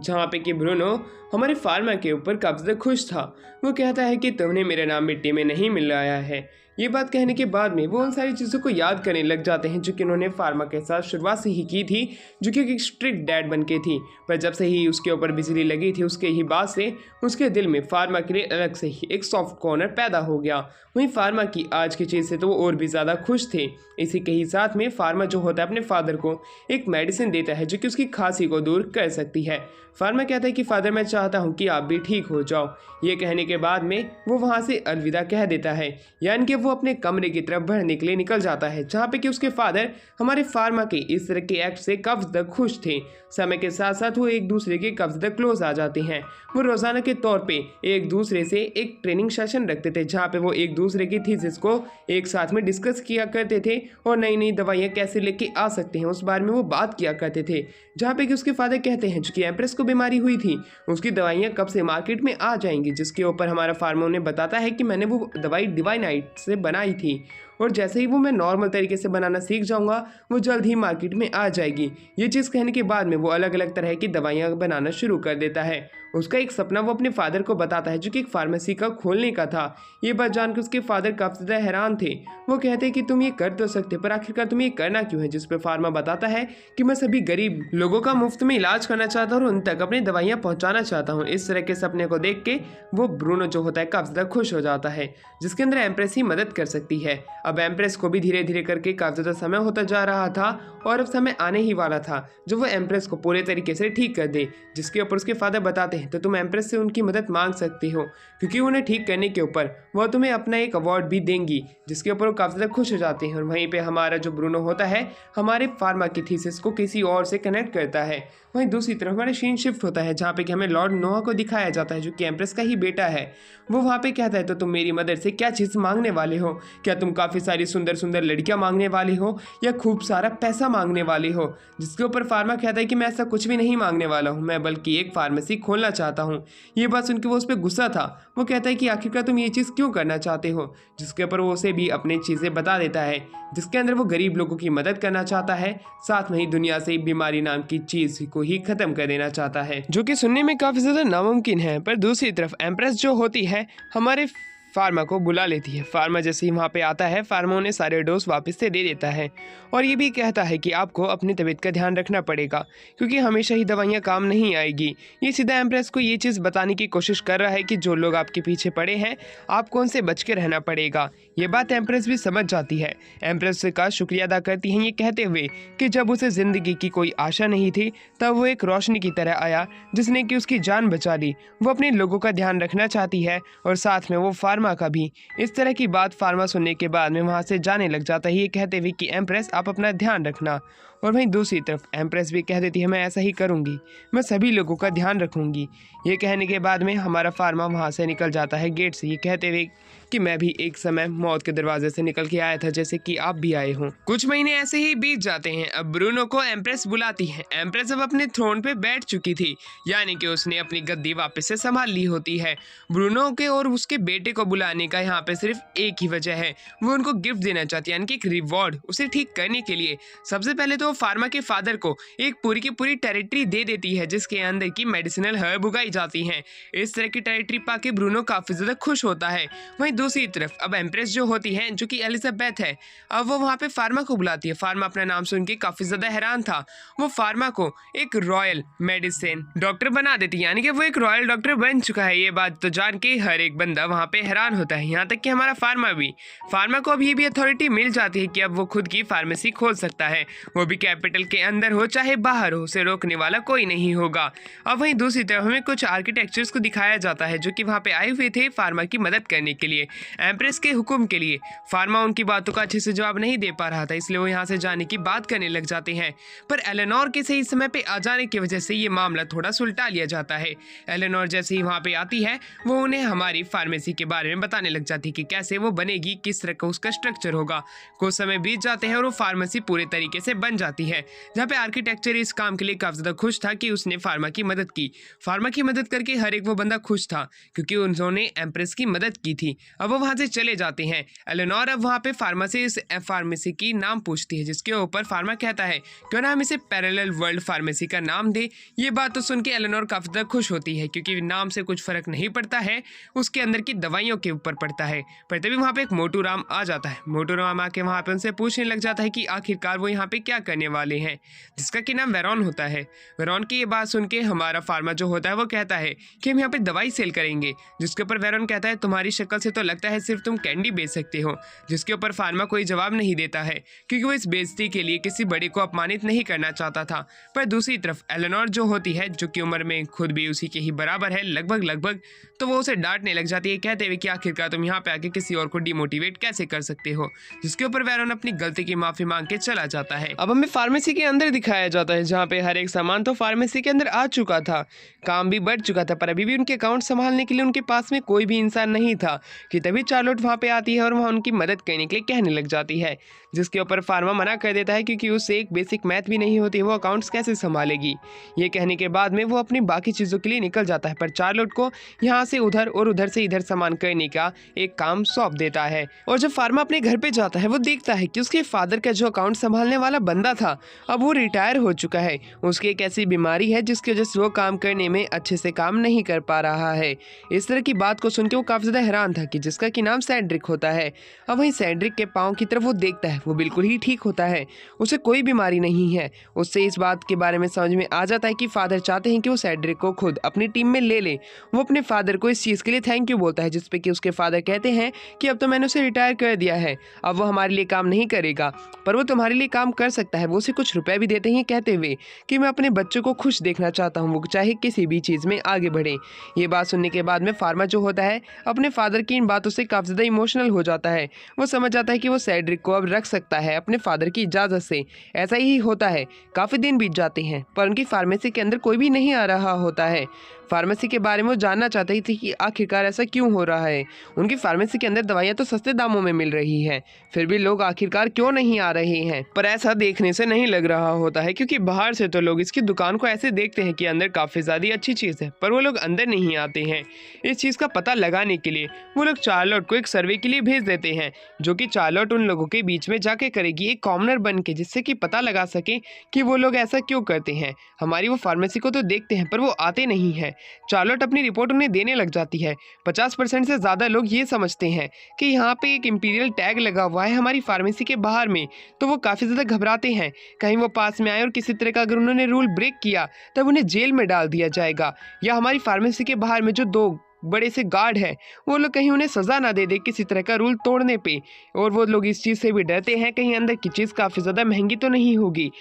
जहाँ पे कि ब्रूनो हमारे फार्मा के ऊपर काफ़ी ज़्यादा खुश था। वो कहता है कि तुमने मेरा नाम मिट्टी में नहीं मिलाया है। ये बात कहने के बाद में वो उन सारी चीज़ों को याद करने लग जाते हैं जो कि उन्होंने फार्मा के साथ शुरुआत से ही की थी, जो कि एक स्ट्रिक्ट डैड बन के थी। पर जब से ही उसके ऊपर बिजली लगी थी, उसके ही बाद से उसके दिल में फार्मा के लिए अलग से ही एक सॉफ्ट कॉर्नर पैदा हो गया। वहीं फार्मा की आज की चीज़ से तो वो और भी ज़्यादा खुश थे। इसी के ही साथ में फार्मा जो होता है अपने फादर को एक मेडिसिन देता है जो कि उसकी खांसी को दूर कर सकती है। फार्मा कहता है कि फादर मैं चाहता हूँ कि आप भी ठीक हो जाओ। ये कहने के बाद में वो वहाँ से अलविदा कह देता है, यानी कि वो अपने कमरे की तरफ बढ़ने के लिए निकल जाता है, जहाँ पे कि उसके फादर हमारे फार्मा के इस तरह के एक्ट से काफ़ी ज़्यादा खुश थे। समय के साथ साथ वो एक दूसरे के काफ़ी ज़्यादा क्लोज आ जाते हैं। वो रोज़ाना के तौर पे एक दूसरे से एक ट्रेनिंग सेशन रखते थे, जहाँ पे वो एक दूसरे की थीसिस को एक साथ में डिस्कस किया करते थे और नई नई दवाइयाँ कैसे लेके आ सकते हैं उस बारे में वो बात किया करते थे। जहाँ पे कि उसके फादर कहते हैं जो कि एम्प्रेस को बीमारी हुई थी उसकी दवाइयाँ कब से मार्केट में आ जाएंगी, जिसके ऊपर हमारा फार्मा उन्हें बताता है कि मैंने वो दवाई डिवाइनाइट से बनाई थी और जैसे ही वो मैं नॉर्मल तरीके से बनाना सीख जाऊंगा वो जल्द ही मार्केट में आ जाएगी। ये चीज़ कहने के बाद में वो अलग अलग तरह की दवाइयाँ बनाना शुरू कर देता है। उसका एक सपना वो अपने फादर को बताता है जो कि एक फार्मेसी का खोलने का था। ये बात जानकर उसके फादर काफ़ी ज़्यादा हैरान थे। वो कहते हैं कि तुम ये कर तो सकते पर आखिरकार तुम ये करना क्यों है, जिस पर फार्मा बताता है कि मैं सभी गरीब लोगों का मुफ्त में इलाज करना चाहता हूँ और उन तक अपनी दवाइयाँ पहुँचाना चाहता हूँ। इस तरह के सपने को देख के वो ब्रूनो जो होता है काफ़ी ज़्यादा खुश हो जाता है, जिसके अंदर एम्प्रेस ही मदद कर सकती है। अब एम्प्रेस को भी धीरे धीरे करके काफ़ी ज़्यादा समय होता जा रहा था और अब समय आने ही वाला था जो वो एम्प्रेस को पूरे तरीके से ठीक कर दे, जिसके ऊपर उसके फादर बताते हैं तो तुम एम्प्रेस से उनकी मदद मांग सकती हो क्योंकि उन्हें ठीक करने के ऊपर वह तुम्हें अपना एक अवार्ड भी देंगी, जिसके ऊपर वो काफ़ी ज़्यादा खुश हो जाते हैं। और वहीं पे हमारा जो ब्रूनो होता है हमारे फार्मा की थीसिस को किसी और से कनेक्ट करता है। वहीं दूसरी तरफ हमारा सीन शिफ्ट होता है जहाँ पे कि हमें लॉर्ड नोआ को दिखाया जाता है जो कि एम्प्रेस का ही बेटा है। वो वहाँ पे कहता है तो तुम मेरी मदद से क्या चीज़ मांगने वाले हो? क्या तुम काफ़ी सारी सुंदर सुंदर लड़कियाँ मांगने वाले हो या खूब सारा पैसा मांगने वाले हो? जिसके ऊपर फार्मा कहता है कि मैं ऐसा कुछ भी नहीं मांगने वाला हूँ, मैं बल्कि एक फार्मेसी खोलना चाहता हूँ। ये बात सुनकर वो उस पर गुस्सा था। वो कहता है कि आखिरकार तुम ये चीज़ क्यों करना चाहते हो? जिसके ऊपर वो उसे भी अपनी चीज़ें बता देता है, जिसके अंदर वो गरीब लोगों की मदद करना चाहता है, साथ में ही दुनिया से बीमारी नाम की चीज़ को ही खत्म कर देना चाहता है, जो कि सुनने में काफ़ी ज़्यादा नामुमकिन है। पर दूसरी तरफ एम्प्रेस जो होती है हमारे फार्मा को बुला लेती है। फार्मा जैसे ही वहाँ पे आता है फार्मा उन्हें सारे डोज वापस से दे देता है और ये भी कहता है कि आपको अपनी तबीयत का ध्यान रखना पड़ेगा क्योंकि हमेशा ही दवाइयाँ काम नहीं आएगी। ये सीधा एम्प्रेस को ये चीज़ बताने की कोशिश कर रहा है कि जो लोग आपके पीछे पड़े हैं आपको उनसे बच के रहना पड़ेगा। ये बात एम्प्रेस भी समझ जाती है। एम्प्रेस का शुक्रिया अदा करती हैं ये कहते हुए कि जब उसे ज़िंदगी की कोई आशा नहीं थी तब वो एक रोशनी की तरह आया जिसने कि उसकी जान बचा ली। वो अपने लोगों का ध्यान रखना चाहती है और साथ में वो फार्मा का भी। इस तरह की बात फार्मा सुनने के बाद में वहां से जाने लग जाता है ये कहते हुए कि एम्प्रेस आप अपना ध्यान रखना। और वहीं दूसरी तरफ एम्प्रेस भी कह देती है मैं ऐसा ही करूंगी, मैं सभी लोगों का ध्यान रखूंगी। ये कहने के बाद में हमारा फार्मा वहां से निकल जाता है गेट से, ये कहते हुए कि मैं भी एक समय मौत के दरवाजे से निकल के आया था जैसे कि आप भी आए हों। कुछ महीने ऐसे ही बीत जाते हैं। अब ब्रूनो को एम्प्रेस बुलाती है। एम्प्रेस अब अपने थ्रोन पे बैठ चुकी थी, यानी कि उसने अपनी गद्दी वापस से संभाल ली होती है। ब्रूनो के और उसके बेटे को बुलाने का यहाँ पे सिर्फ एक ही वजह है, वो उनको गिफ्ट देना चाहती है, यानी कि एक रिवॉर्ड उसे ठीक करने के लिए। सबसे पहले तो फार्मा के फादर को एक पूरी की पूरी टेरिटरी दे देती है जिसके अंदर की मेडिसिनल हर्ब उगाई जाती हैं। इस तरह की टेरिटरी पाके ब्रूनो काफी ज्यादा खुश होता है। वहीं दूसरी तरफ अब एम्प्रेस जो होती है जो कि एलिजाबेथ है, अब वो वहाँ पे फार्मा को बुलाती है। फार्मा अपना नाम सुन के काफी ज्यादा हैरान था। वो फार्मा को एक रॉयल मेडिसिन डॉक्टर बना देती है, यानी कि वो एक रॉयल डॉक्टर बन चुका है। ये बात तो जान के हर एक बंदा वहाँ पे हैरान होता है, यहाँ तक कि हमारा फार्मा भी। फार्मा को अब ये भी अथॉरिटी मिल जाती है कि अब वो खुद की फार्मेसी खोल सकता है, वो भी कैपिटल के अंदर हो चाहे बाहर हो, उसे रोकने वाला कोई नहीं होगा। अब वहीं दूसरी तरफ हमें कुछ आर्किटेक्चर्स को दिखाया जाता है जो कि वहाँ पे आए हुए थे फार्मा की मदद करने के लिए, एम्प्रेस के हुक्म के लिए। फार्मा उनकी बातों का अच्छे से जवाब नहीं दे पा रहा था, इसलिए वो यहाँ से जाने की बात करने लग जाते हैं। पर एलेनोर के सही समय पे आ जाने की वजह से ये मामला थोड़ा सुलटा लिया जाता है। एलेनोर जैसे ही वहाँ पे आती है वो उन्हें हमारी फार्मेसी के बारे में बताने लग जाती है कि कैसे वो बनेगी, किस तरह का उसका स्ट्रक्चर होगा। कुछ समय बीत जाते हैं और वो फार्मेसी पूरे तरीके से बन जाती है, जहाँ पे आर्किटेक्चर इस काम के लिए काफ़ी ज़्यादा खुश था कि उसने फार्मा की मदद की। फार्मा की मदद करके हर एक वो बंदा खुश था क्योंकि उन्होंने एम्प्रेस की मदद की थी। अब वो वहाँ से चले जाते हैं। एलेनोर अब वहाँ पे फार्मा से इस फार्मेसी की नाम पूछती है, जिसके ऊपर फार्मा कहता है क्यों ना हम इसे पैरेलल वर्ल्ड फार्मेसी का नाम दे। ये बात तो सुन के एलेनोर काफ़ी ज़्यादा खुश होती है क्योंकि नाम से कुछ फ़र्क नहीं पड़ता है, उसके अंदर की दवाइयों के ऊपर पड़ता है। पर तभी वहाँ पे एक मोटू राम आ जाता है। मोटू राम आके वहाँ पे उनसे पूछने लग जाता है कि आखिरकार वो यहाँ पे क्या करने वाले हैं, जिसका कि नाम वेरॉन होता है। वेरॉन की ये बात सुन के हमारा फार्मा जो होता है वो कहता है कि हम यहाँ पे दवाई सेल करेंगे, जिसके ऊपर वेरॉन कहता है तुम्हारी शक्ल से तो लगता है सिर्फ तुम कैंडी बेच सकते हो। जिसके ऊपर फार्मा कोई जवाब नहीं देता है क्योंकि वो इस बेइज्जती के लिए किसी बड़े को अपमानित नहीं करना चाहता था। पर दूसरी तरफ एलेनोर जो होती है, जो कि उम्र में खुद भी उसी के ही बराबर है लगभग, तो वो उसे डांटने लग जाती है, कहते हुए कि आखिरकार तुम यहाँ पे आके किसी और को डिमोटिवेट कैसे कर सकते हो। जिसके ऊपर वेरॉन अपनी गलती की माफी मांग के चला जाता है। अब हमें फार्मेसी के अंदर दिखाया जाता है, जहाँ पे हर एक सामान तो फार्मेसी के अंदर आ चुका था, काम भी बढ़ चुका था, पर अभी भी उनके अकाउंट संभालने के लिए उनके पास में कोई भी इंसान नहीं था कि तभी चार्लोट वहाँ पे आती है और वहाँ उनकी मदद करने के लिए कहने लग जाती है। जिसके ऊपर फार्मा मना कर देता है क्योंकि उससे एक बेसिक मैथ भी नहीं होती, वो अकाउंट्स कैसे संभालेगी। ये कहने के बाद में वो अपनी बाकी चीज़ों के लिए निकल जाता है, पर चार्लोट को यहाँ से उधर और उधर से इधर सामान करने का एक काम सौंप देता है। और जब फार्मा अपने घर पे जाता है वो देखता है कि उसके फादर का जो अकाउंट संभालने वाला बंदा था अब वो रिटायर हो चुका है। उसकी एक ऐसी बीमारी है जिसकी वजह से वो काम करने में अच्छे से काम नहीं कर पा रहा है। इस तरह की बात को सुन के वो काफ़ी ज़्यादा हैरान था कि जिसका कि नाम सेड्रिक होता है। अब वहीं सेड्रिक के पाँव की तरफ वो देखता है, वो बिल्कुल ही ठीक होता है, उसे कोई बीमारी नहीं है। उससे इस बात के बारे में समझ में आ जाता है कि फादर चाहते हैं कि वो सेड्रिक को खुद अपनी टीम में ले ले। वो अपने फादर को इस चीज़ के लिए थैंक यू बोलता है, जिसपे कि उसके फादर कहते हैं कि अब तो मैंने उसे रिटायर कर दिया है, अब वो हमारे लिए काम नहीं करेगा, पर वो तुम्हारे लिए काम कर सकता है। वो उसे कुछ रुपए भी देते हैं कहते हुए कि मैं अपने बच्चों को खुश देखना चाहता हूँ, वो चाहे किसी भी चीज़ में आगे बढ़े। ये बात सुनने के बाद में फार्मा जो होता है अपने फादर की इन बातों से काफ़ी ज़्यादा इमोशनल हो जाता है। वो समझ जाता है कि वो सेड्रिक को अब रख सकता है अपने फादर की इजाज़त से। ऐसा ही होता है, काफ़ी दिन बीत जाते हैं पर उनकी फार्मेसी के अंदर कोई भी नहीं आ रहा होता है। फार्मेसी के बारे में वो जानना चाहती थी कि आखिरकार ऐसा क्यों हो रहा है। उनकी फार्मेसी के अंदर दवाइयाँ तो सस्ते दामों में मिल रही हैं, फिर भी लोग आखिरकार क्यों नहीं आ रहे हैं। पर ऐसा देखने से नहीं लग रहा होता है क्योंकि बाहर से तो लोग इसकी दुकान को ऐसे देखते हैं कि अंदर काफ़ी ज़्यादा अच्छी चीज़ है, पर वो लोग अंदर नहीं आते हैं। इस चीज़ का पता लगाने के लिए वो लोग चार्लोट को एक सर्वे के लिए भेज देते हैं, जो कि चार्लोट उन लोगों के बीच में जाके करेगी एक कॉमनर बन के, जिससे कि पता लगा सके कि वो लोग ऐसा क्यों करते हैं। हमारी वो फार्मेसी को तो देखते हैं पर वो आते नहीं हैं। चार्लोट अपनी रिपोर्ट उन्हें देने लग जाती है। 50% से ज़्यादा लोग ये समझते हैं कि यहाँ पे एक इंपीरियल टैग लगा हुआ है हमारी फार्मेसी के बाहर में, तो वो काफ़ी ज़्यादा घबराते हैं कहीं वो पास में आए और किसी तरह का अगर उन्होंने रूल ब्रेक किया तब उन्हें जेल में डाल दिया जाएगा, या हमारी फार्मेसी के बाहर में जो 2 बड़े से गार्ड हैं वो लोग कहीं उन्हें सज़ा ना दे दे किसी तरह का रूल तोड़ने पे। और वो लोग इस चीज़ से भी डरते हैं कहीं अंदर की चीज़ काफ़ी ज़्यादा महंगी तो नहीं होगी।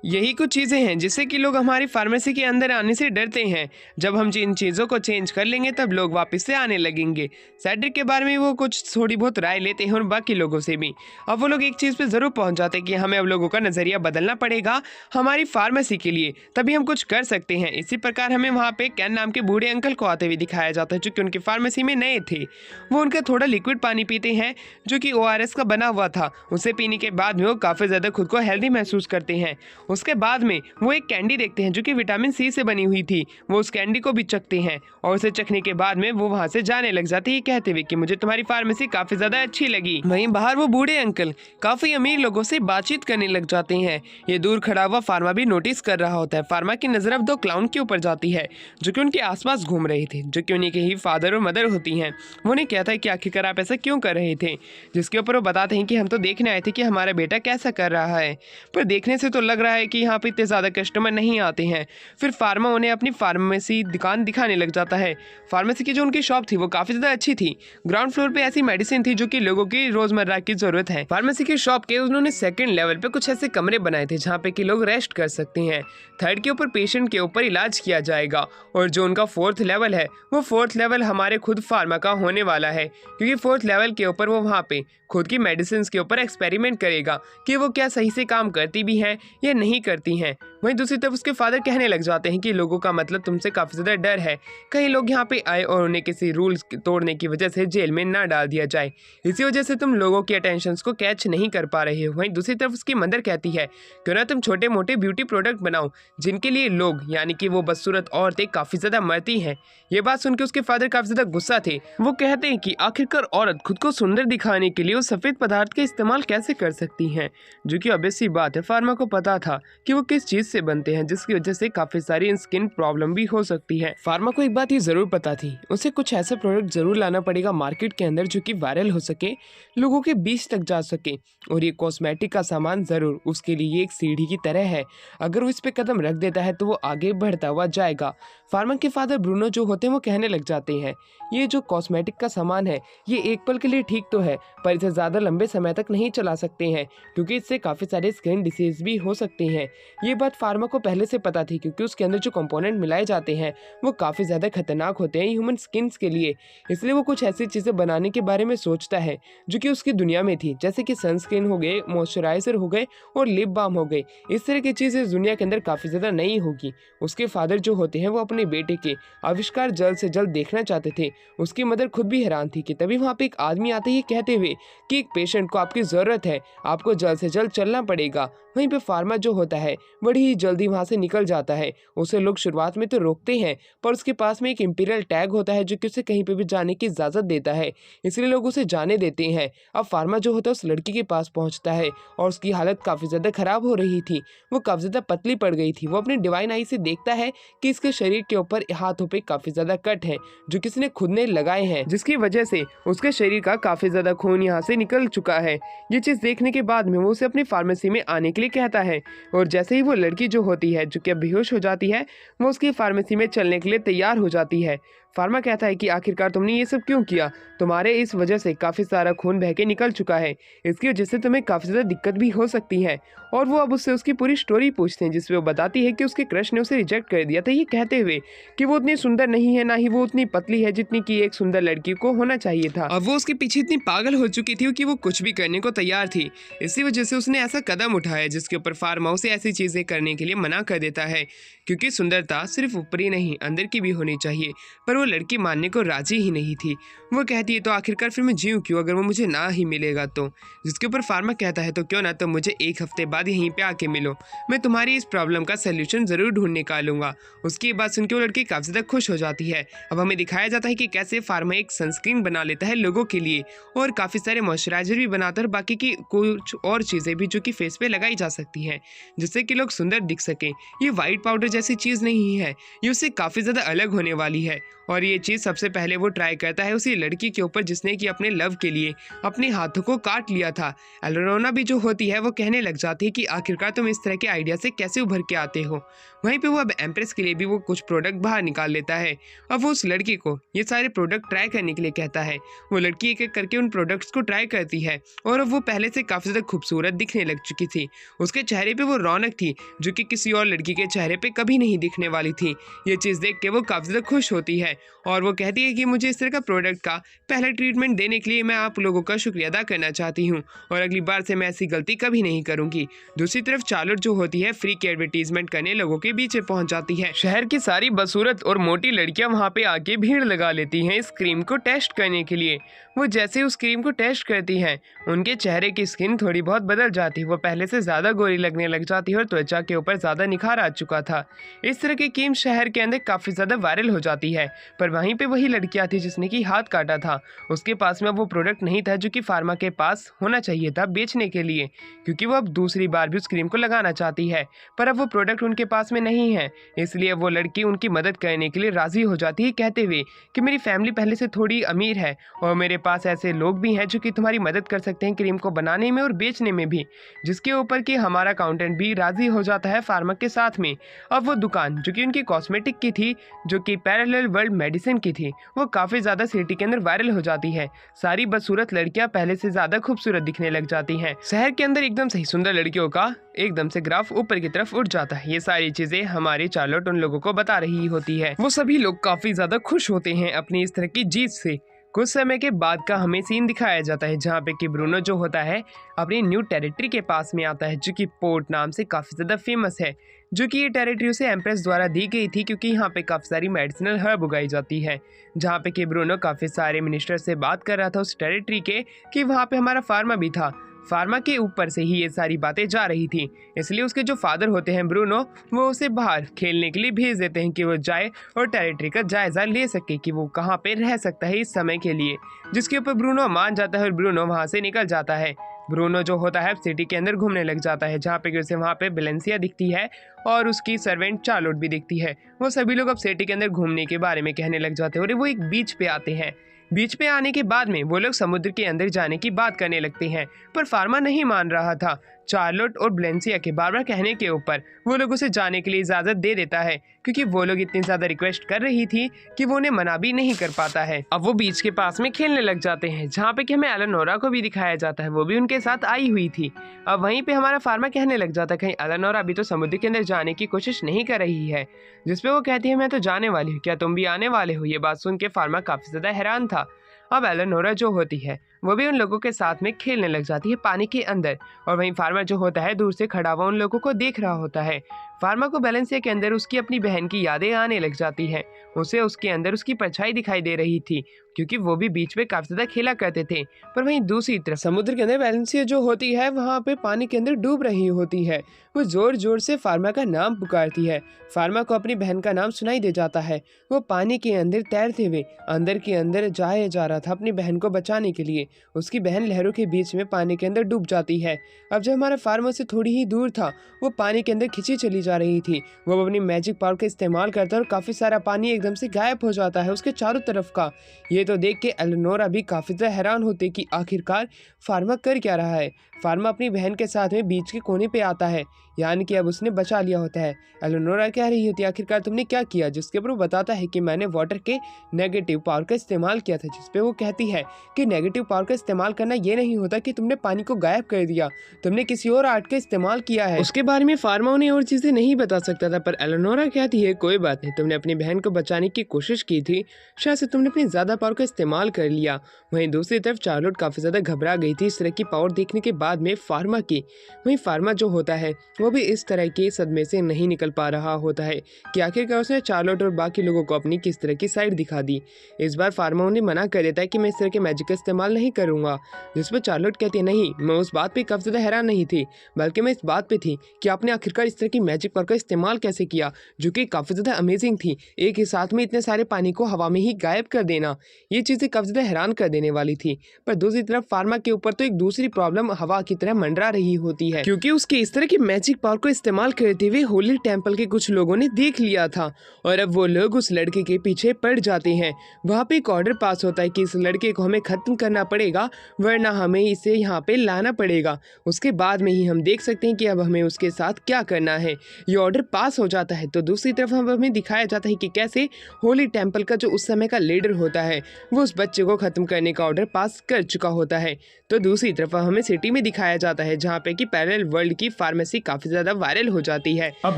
यही कुछ चीज़ें हैं जिससे कि लोग हमारी फार्मेसी के अंदर आने से डरते हैं। जब हम इन चीज़ों को चेंज कर लेंगे तब लोग वापस से आने लगेंगे। सेड्रिक के बारे में वो कुछ थोड़ी बहुत राय लेते हैं और बाकी लोगों से भी। अब वो लोग एक चीज़ पे ज़रूर पहुंच जाते हैं कि हमें अब लोगों का नज़रिया बदलना पड़ेगा हमारी फार्मेसी के लिए, तभी हम कुछ कर सकते हैं। इसी प्रकार हमें वहाँ पे कैन नाम के बूढ़े अंकल को आते हुए दिखाया जाता है, जो कि उनकी फार्मेसी में नए थे। वो उनका थोड़ा लिक्विड पानी पीते हैं जो कि ORS का बना हुआ था। उसे पीने के बाद में वो काफ़ी ज़्यादा खुद को हेल्दी महसूस करते हैं। उसके बाद में वो एक कैंडी देखते हैं जो कि विटामिन C से बनी हुई थी। वो उस कैंडी को भी चखते हैं और उसे चखने के बाद में वो वहां से जाने लग जाती है कहते हुए कि मुझे तुम्हारी फार्मेसी काफी ज्यादा अच्छी लगी। वहीं बाहर वो बूढ़े अंकल काफी अमीर लोगों से बातचीत करने लग जाते हैं। ये दूर खड़ा हुआ फार्मा भी नोटिस कर रहा होता है। फार्मा की नजर अब 2 क्लाउन के ऊपर जाती है जो कि उनके आसपास घूम रहे थे, जो कि उन्हीं के ही फादर और मदर होती हैं। वो उन्हें कहता है कि आखिरकार आप ऐसा क्यों कर रहे थे, जिसके ऊपर वो बताते हैं कि हम तो देखने आए थे कि हमारा बेटा कैसा कर रहा है, पर देखने से तो लग रहा है कि यहाँ पे इतने ज़्यादा कस्टमर नहीं आते हैं। फिर फार्मा उन्हें अपनी फार्मेसी दुकान दिखाने लग जाता है। फार्मेसी की जो उनकी शॉप थी वो काफ़ी ज़्यादा अच्छी थी। ग्राउंड फ्लोर पे ऐसी मेडिसिन थी जो कि लोगों की रोज़मर्रा की ज़रूरत है। फार्मेसी की शॉप के उन्होंने 2nd लेवल पे कुछ ऐसे कमरे बनाए थे जहाँ पे कि लोग रेस्ट कर सकते हैं। 3rd के ऊपर पेशेंट के ऊपर इलाज किया जाएगा, और जो उनका 4th लेवल है वो 4th लेवल हमारे खुद फार्मा का होने वाला है, क्योंकि 4th लेवल के ऊपर वो वहाँ पे खुद की मेडिसिन के ऊपर एक्सपेरिमेंट करेगा कि वो क्या सही से काम करती भी हैं या नहीं करती हैं। वहीं दूसरी तरफ उसके फादर कहने लग जाते हैं कि लोगों का मतलब तुमसे काफी ज्यादा डर है, कहीं लोग यहाँ पे आए और उन्हें किसी रूल्स तोड़ने की वजह से जेल में ना डाल दिया जाए, इसी वजह से तुम लोगों की अटेंशन को कैच नहीं कर पा रहे हो। वहीं दूसरी तरफ उसकी मदर कहती है क्यों ना तुम छोटे मोटे ब्यूटी प्रोडक्ट बनाओ जिनके लिए लोग यानी कि वो बदसूरत औरतें काफी ज्यादा मरती हैं। ये बात सुनकर उसके फादर काफी ज्यादा गुस्सा थे। वो कहते हैं कि आखिरकार औरत खुद को सुंदर दिखाने के लिए उस सफेद पदार्थ का इस्तेमाल कैसे कर सकती हैं, जो कि ऑब्वियस सी बात है फार्मा को पता था कि वो किस चीज से बनते हैं, जिसकी वजह से काफी सारी स्किन प्रॉब्लम भी हो सकती है। फार्मा को एक बात ये जरूर पता थी, उसे कुछ ऐसा प्रोडक्ट जरूर लाना पड़ेगा मार्केट के अंदर जो कि वायरल हो सके, लोगों के बीच तक जा सके, और ये कॉस्मेटिक का सामान जरूर उसके लिए एक सीढ़ी की तरह है। अगर वो इस पे कदम रख देता है तो वो आगे बढ़ता हुआ जाएगा। फार्मा के फादर ब्रूनो जो होते हैं वो कहने लग जाते हैं ये जो कॉस्मेटिक का सामान है ये एक पल के लिए ठीक तो है, पर इसे ज़्यादा लंबे समय तक नहीं चला सकते हैं क्योंकि इससे काफ़ी सारे स्किन डिसीज भी हो सकते हैं। ये बात फार्मा को पहले से पता थी क्योंकि उसके अंदर जो कंपोनेंट मिलाए जाते हैं वो काफ़ी ज़्यादा खतरनाक होते हैं ह्यूमन स्किन्स के लिए, इसलिए वो कुछ ऐसी चीज़ें बनाने के बारे में सोचता है जो कि उसकी दुनिया में थी, जैसे कि सनस्क्रीन हो गए, मॉइस्चराइजर हो गए और लिप बाम हो गए। इस तरह की चीज़ें इस दुनिया के अंदर काफ़ी ज़्यादा नहीं होगी। उसके फादर जो होते हैं वो अपने बेटे के आविष्कार जल्द से जल्द देखना चाहते थे। उसकी मदर खुद भी हैरान थी कि तभी वहाँ पे एक आदमी आते ही कहते हुए कि एक पेशेंट को आपकी ज़रूरत है, आपको जल्द से जल्द चलना पड़ेगा। वहीं पे फार्मा जो होता है बड़ी ही जल्दी वहाँ से निकल जाता है। उसे लोग शुरुआत में तो रोकते हैं पर उसके पास में एक इंपीरियल टैग होता है जो कि उसे कहीं पे भी जाने की इजाज़त देता है, इसलिए लोग उसे जाने देते हैं। अब फार्मा जो होता है उस लड़की के पास पहुँचता है और उसकी हालत काफ़ी ज़्यादा ख़राब हो रही थी, वो काफ़ी ज़्यादा पतली पड़ गई थी। वो अपनी डिवाइन आई से देखता है कि इसके शरीर के ऊपर हाथों पे काफ़ी ज़्यादा कट है जो किसी ने खुद ने लगाए हैं, जिसकी वजह से उसके शरीर का काफ़ी ज़्यादा खून यहाँ से निकल चुका है। ये चीज़ देखने के बाद में वो उसे अपनी फार्मेसी में आने के लिए कहता है और जैसे ही वो लड़की जो होती है जो कि अब बेहोश हो जाती है वो उसकी फार्मेसी में चलने के लिए तैयार हो जाती है। फार्मा कहता है कि आखिरकार तुमने ये सब क्यों किया, तुम्हारे इस वजह से काफ़ी सारा खून बह के निकल चुका है, इसकी वजह से तुम्हें काफ़ी ज़्यादा दिक्कत भी हो सकती है। और वो अब उससे उसकी पूरी स्टोरी पूछते हैं जिसमें वो बताती है कि उसके क्रश ने उसे रिजेक्ट कर दिया था, ये कहते हुए कि वो उतनी सुंदर नहीं है, ना ही वो उतनी पतली है जितनी कि एक सुंदर लड़की को होना चाहिए था। अब वो उसके पीछे इतनी पागल हो चुकी थी कि वो कुछ भी करने को तैयार थी, इसी वजह से उसने ऐसा कदम उठाया जिसके ऊपर फार्मा उसे ऐसी चीज़ें करने के लिए मना कर देता है क्योंकि सुंदरता सिर्फ ऊपरी नहीं अंदर की भी होनी चाहिए। पर वो लड़की मानने को राजी ही नहीं थी। वो कहती है तो आखिरकार फिर मैं जीऊँ क्यों अगर वो मुझे ना ही मिलेगा तो, जिसके ऊपर फार्मा कहता है तो क्यों ना तुम मुझे एक हफ्ते बाद यहीं पे आके मिलो, मैं तुम्हारी इस प्रॉब्लम का सोल्यूशन ज़रूर ढूंढ निकालूंगा। उसकी बात सुनकर वो लड़की काफ़ी ज़्यादा खुश हो जाती है। अब हमें दिखाया जाता है कि कैसे फार्मा एक सनस्क्रीन बना लेता है लोगों के लिए और काफ़ी सारे मॉइस्चराइजर भी बनाता है और बाकी की कुछ और चीज़ें भी जो कि फेस पे लगाई जा सकती हैं जिससे कि लोग सुंदर दिख सकें। ये वाइट पाउडर जैसी चीज़ नहीं है, ये उससे काफ़ी ज़्यादा अलग होने वाली है और ये चीज़ सबसे पहले वो ट्राई करता है उसी लड़की के ऊपर जिसने कि अपने लव के लिए अपने हाथों को काट लिया था। एलोना भी जो होती है वो कहने लग जाती है कि आखिरकार तुम इस तरह के आइडिया से कैसे उभर के आते हो। वहीं पे वो अब एम्प्रेस के लिए भी वो कुछ प्रोडक्ट बाहर निकाल लेता है। अब वो उस लड़की को ये सारे प्रोडक्ट ट्राई करने के लिए कहता है। वो लड़की एक एक करके उन प्रोडक्ट्स को ट्राई करती है और अब वो पहले से काफ़ी ज़्यादा खूबसूरत दिखने लग चुकी थी। उसके चेहरे पे वो रौनक थी जो कि किसी और लड़की के चेहरे पे कभी नहीं दिखने वाली थी। ये चीज़ देख के वो काफ़ी ज़्यादा खुश होती है और वो कहती है कि मुझे इस तरह का प्रोडक्ट का पहला ट्रीटमेंट देने के लिए मैं आप लोगों का शुक्रिया अदा करना चाहती हूँ और अगली बार से मैं ऐसी गलती कभी नहीं करूँगी। दूसरी तरफ चार्लोट जो होती है फ्री की एडवर्टीजमेंट करने लोगों के बीच पहुँच जाती है। शहर की सारी बदसूरत और मोटी लड़कियाँ वहाँ पे आके भीड़ लगा लेती हैं इस क्रीम को टेस्ट करने के लिए। वो जैसे उस क्रीम को टेस्ट करती हैं उनके चेहरे की स्किन थोड़ी बहुत बदल जाती है, वो पहले से ज़्यादा गोरी लगने लग जाती है और त्वचा के ऊपर ज़्यादा निखार आ चुका था। इस तरह की क्रीम शहर के अंदर काफ़ी ज़्यादा वायरल हो जाती है। पर वहीं पे वही लड़कियां थी जिसने कि हाथ काटा था, उसके पास में वो प्रोडक्ट नहीं था जो कि फार्मा के पास होना चाहिए था बेचने के लिए, क्योंकि वो अब दूसरी बार भी उस क्रीम को लगाना चाहती है। पर अब वो प्रोडक्ट उनके पास में नहीं है, इसलिए वो लड़की उनकी मदद करने के लिए राज़ी हो जाती है कहते हुए कि मेरी फैमिली पहले से थोड़ी अमीर है और मेरे पास ऐसे लोग भी हैं जो कि तुम्हारी मदद कर सकते हैं क्रीम को बनाने में और बेचने में भी, जिसके ऊपर कि हमारा अकाउंटेंट भी राज़ी हो जाता है फार्मा के साथ में। अब वो दुकान जो कि उनकी कॉस्मेटिक की थी, जो कि पैरेलल वर्ल्ड मेडिसिन की थी, वो काफ़ी ज़्यादा सिटी के अंदर वायरल हो जाती है। सारी बदसूरत लड़कियां पहले से ज़्यादा खूबसूरत दिखने लग जाती हैं। शहर के अंदर एकदम सही सुंदर लड़कियों का एकदम से ग्राफ ऊपर की तरफ उठ जाता है। ये सारी चीज़ें हमारी चार्लोट उन लोगों को बता रही होती है। वो सभी लोग काफ़ी ज़्यादा खुश होते हैं अपनी इस तरह की जीत से। कुछ समय के बाद का हमें सीन दिखाया जाता है जहाँ पे कि ब्रूनो जो होता है अपनी न्यू टेरिटरी के पास में आता है जो कि पोर्ट नाम से काफ़ी ज़्यादा फेमस है, जो कि ये टेरिटरी उसे एम्प्रेस द्वारा दी गई थी क्योंकि यहाँ पे काफ़ी सारी मेडिसिनल हर्ब उगाई जाती है। जहाँ पे कि ब्रूनो काफ़ी सारे मिनिस्टर से बात कर रहा था उस टेरिटरी के कि वहाँ पे हमारा फार्मा भी था, फार्मा के ऊपर से ही ये सारी बातें जा रही थी। इसलिए उसके जो फादर होते हैं ब्रूनो, वो उसे बाहर खेलने के लिए भेज देते हैं कि वो जाए और टेरिटरी का जायजा ले सके कि वो कहाँ पे रह सकता है इस समय के लिए, जिसके ऊपर ब्रूनो मान जाता है और ब्रूनो वहाँ से निकल जाता है। ब्रूनो जो होता है सिटी के अंदर घूमने लग जाता है जहाँ पे कि उसे वहाँ पे बेलेंसिया दिखती है और उसकी सर्वेंट चार्लोट भी दिखती है। वो सभी लोग अब सिटी के अंदर घूमने के बारे में कहने लग जाते हैं और वो एक बीच पे आते हैं। बीच पे आने के बाद में वो लोग समुद्र के अंदर जाने की बात करने लगते हैं, पर फार्मा नहीं मान रहा था। चार्लोट और बेलेंसिया के बार बार कहने के ऊपर वो लोग उसे जाने के लिए इजाज़त दे देता है क्योंकि वो लोग इतनी ज़्यादा रिक्वेस्ट कर रही थी कि वो उन्हें मना भी नहीं कर पाता है। अब वो बीच के पास में खेलने लग जाते हैं जहाँ पे कि हमें एलेनोरा को भी दिखाया जाता है, वो भी उनके साथ आई हुई थी। अब वहीं पे हमारा फार्मा कहने लग जाता है कहीं एलेनोरा भी तो समुद्र के अंदर जाने की कोशिश नहीं कर रही है, जिसपे वो कहती है मैं तो जाने वाली हूँ, क्या तुम भी आने वाले हो? ये बात सुन के फार्मा काफ़ी ज़्यादा हैरान था। अब एलेनोरा जो होती है वो भी उन लोगों के साथ में खेलने लग जाती है पानी के अंदर, और वहीं फार्मा जो होता है दूर से खड़ा हुआ उन लोगों को देख रहा होता है। फार्मा को बेलेंसिया के अंदर उसकी अपनी बहन की यादें आने लग जाती हैं। उसे उसके अंदर उसकी परछाई दिखाई दे रही थी क्योंकि वो भी बीच में काफी ज्यादा खेला करते थे। पर वहीं दूसरी तरफ समुद्र के अंदर बेलेंसिया जो होती है वहाँ पे पानी के अंदर डूब रही होती है। वो जोर जोर से फार्मा का नाम पुकारती है। फार्मा को अपनी बहन का नाम सुनाई दे जाता है। वो पानी के अंदर तैरते हुए अंदर के अंदर जाया जा रहा था अपनी बहन को बचाने के लिए। उसकी बहन लहरों के बीच में पानी के अंदर डूब जाती है। अब जब हमारा फार्मा से थोड़ी ही दूर था वो पानी के अंदर खिंची चली जा रही थी। वो अपनी मैजिक पावर का इस्तेमाल करता है और काफ़ी सारा पानी एकदम से गायब हो जाता है उसके चारों तरफ का। ये तो देख के एलेनोरा भी काफ़ी ज़्यादा हैरान होते कि आखिरकार फार्मा कर क्या रहा है। फार्मा अपनी बहन के साथ में बीच के कोने पे आता है, यानी कि अब उसने बचा लिया होता है। एलेनोरा कह रही होती है आखिरकार तुमने क्या किया, जिसके ऊपर वो बताता है कि मैंने वाटर के नेगेटिव पावर का इस्तेमाल किया था। जिसपे वो कहती है कि नेगेटिव पावर का इस्तेमाल करना ये नहीं होता कि तुमने पानी को गायब कर दिया, तुमने किसी और आर्ट का इस्तेमाल किया है। उसके बारे में फार्मा उन्हें और चीज़ें नहीं बता सकता था, पर एलेनोरा कहती है कोई बात नहीं, तुमने अपनी बहन को बचाने की कोशिश की थी, शायद से तुमने अपनी ज़्यादा पावर का इस्तेमाल कर लिया। वहीं दूसरी तरफ चार्लोट काफ़ी ज़्यादा घबरा गई थी इस तरह की पावर देखने के बाद में फार्मा की। वहीं फार्मा जो होता है वो भी इस तरह के सदमे से नहीं निकल पा रहा होता है कि आखिरकार उसने चार्लोट और बाकी लोगों को अपनी किस तरह की साइड दिखा दी। इस बार फार्मा उन्हें मना कर देता है कि मैं इस तरह के मैजिक का इस्तेमाल नहीं करूँगा, जिस पर चार्लोट कहती है नहीं, मैं उस बात पर काफ़ी ज़्यादा हैरान नहीं थी, बल्कि मैं इस बात पर थी कि आपने आखिरकार इस तरह की मैजिक पावर का इस्तेमाल कैसे किया, जो कि काफ़ी ज़्यादा अमेजिंग थी। एक ही साथ में इतने सारे पानी को हवा में ही गायब कर देना, ये चीज़ें काफ़ी ज़्यादा हैरान कर देने वाली थी। पर दूसरी तरफ फार्मा के ऊपर तो एक दूसरी प्रॉब्लम हवा की तरह मंडरा रही होती है, क्योंकि उसके इस तरह की मैजिक पावर को इस्तेमाल करते हुए होली टेम्पल के कुछ लोगों ने देख लिया था और अब वो लोग उस लड़के के पीछे पड़ जाते हैं। वहाँ पे एक ऑर्डर पास होता है कि इस लड़के को हमें खत्म करना पड़ेगा, वरना हमें इसे यहाँ पे लाना पड़ेगा। उसके बाद में ही हम देख सकते हैं कि अब हमें उसके साथ क्या करना है। ये ऑर्डर पास हो जाता है तो दूसरी तरफ हमें दिखाया जाता है कि कैसे होली टेम्पल का जो उस समय का लीडर होता है वो उस बच्चे को खत्म करने का ऑर्डर पास कर चुका होता है। तो दूसरी तरफ हमें सिटी में दिखाया जाता है जहाँ पे कि पैरेलल वर्ल्ड की फार्मेसी काफी ज्यादा वायरल हो जाती है। अब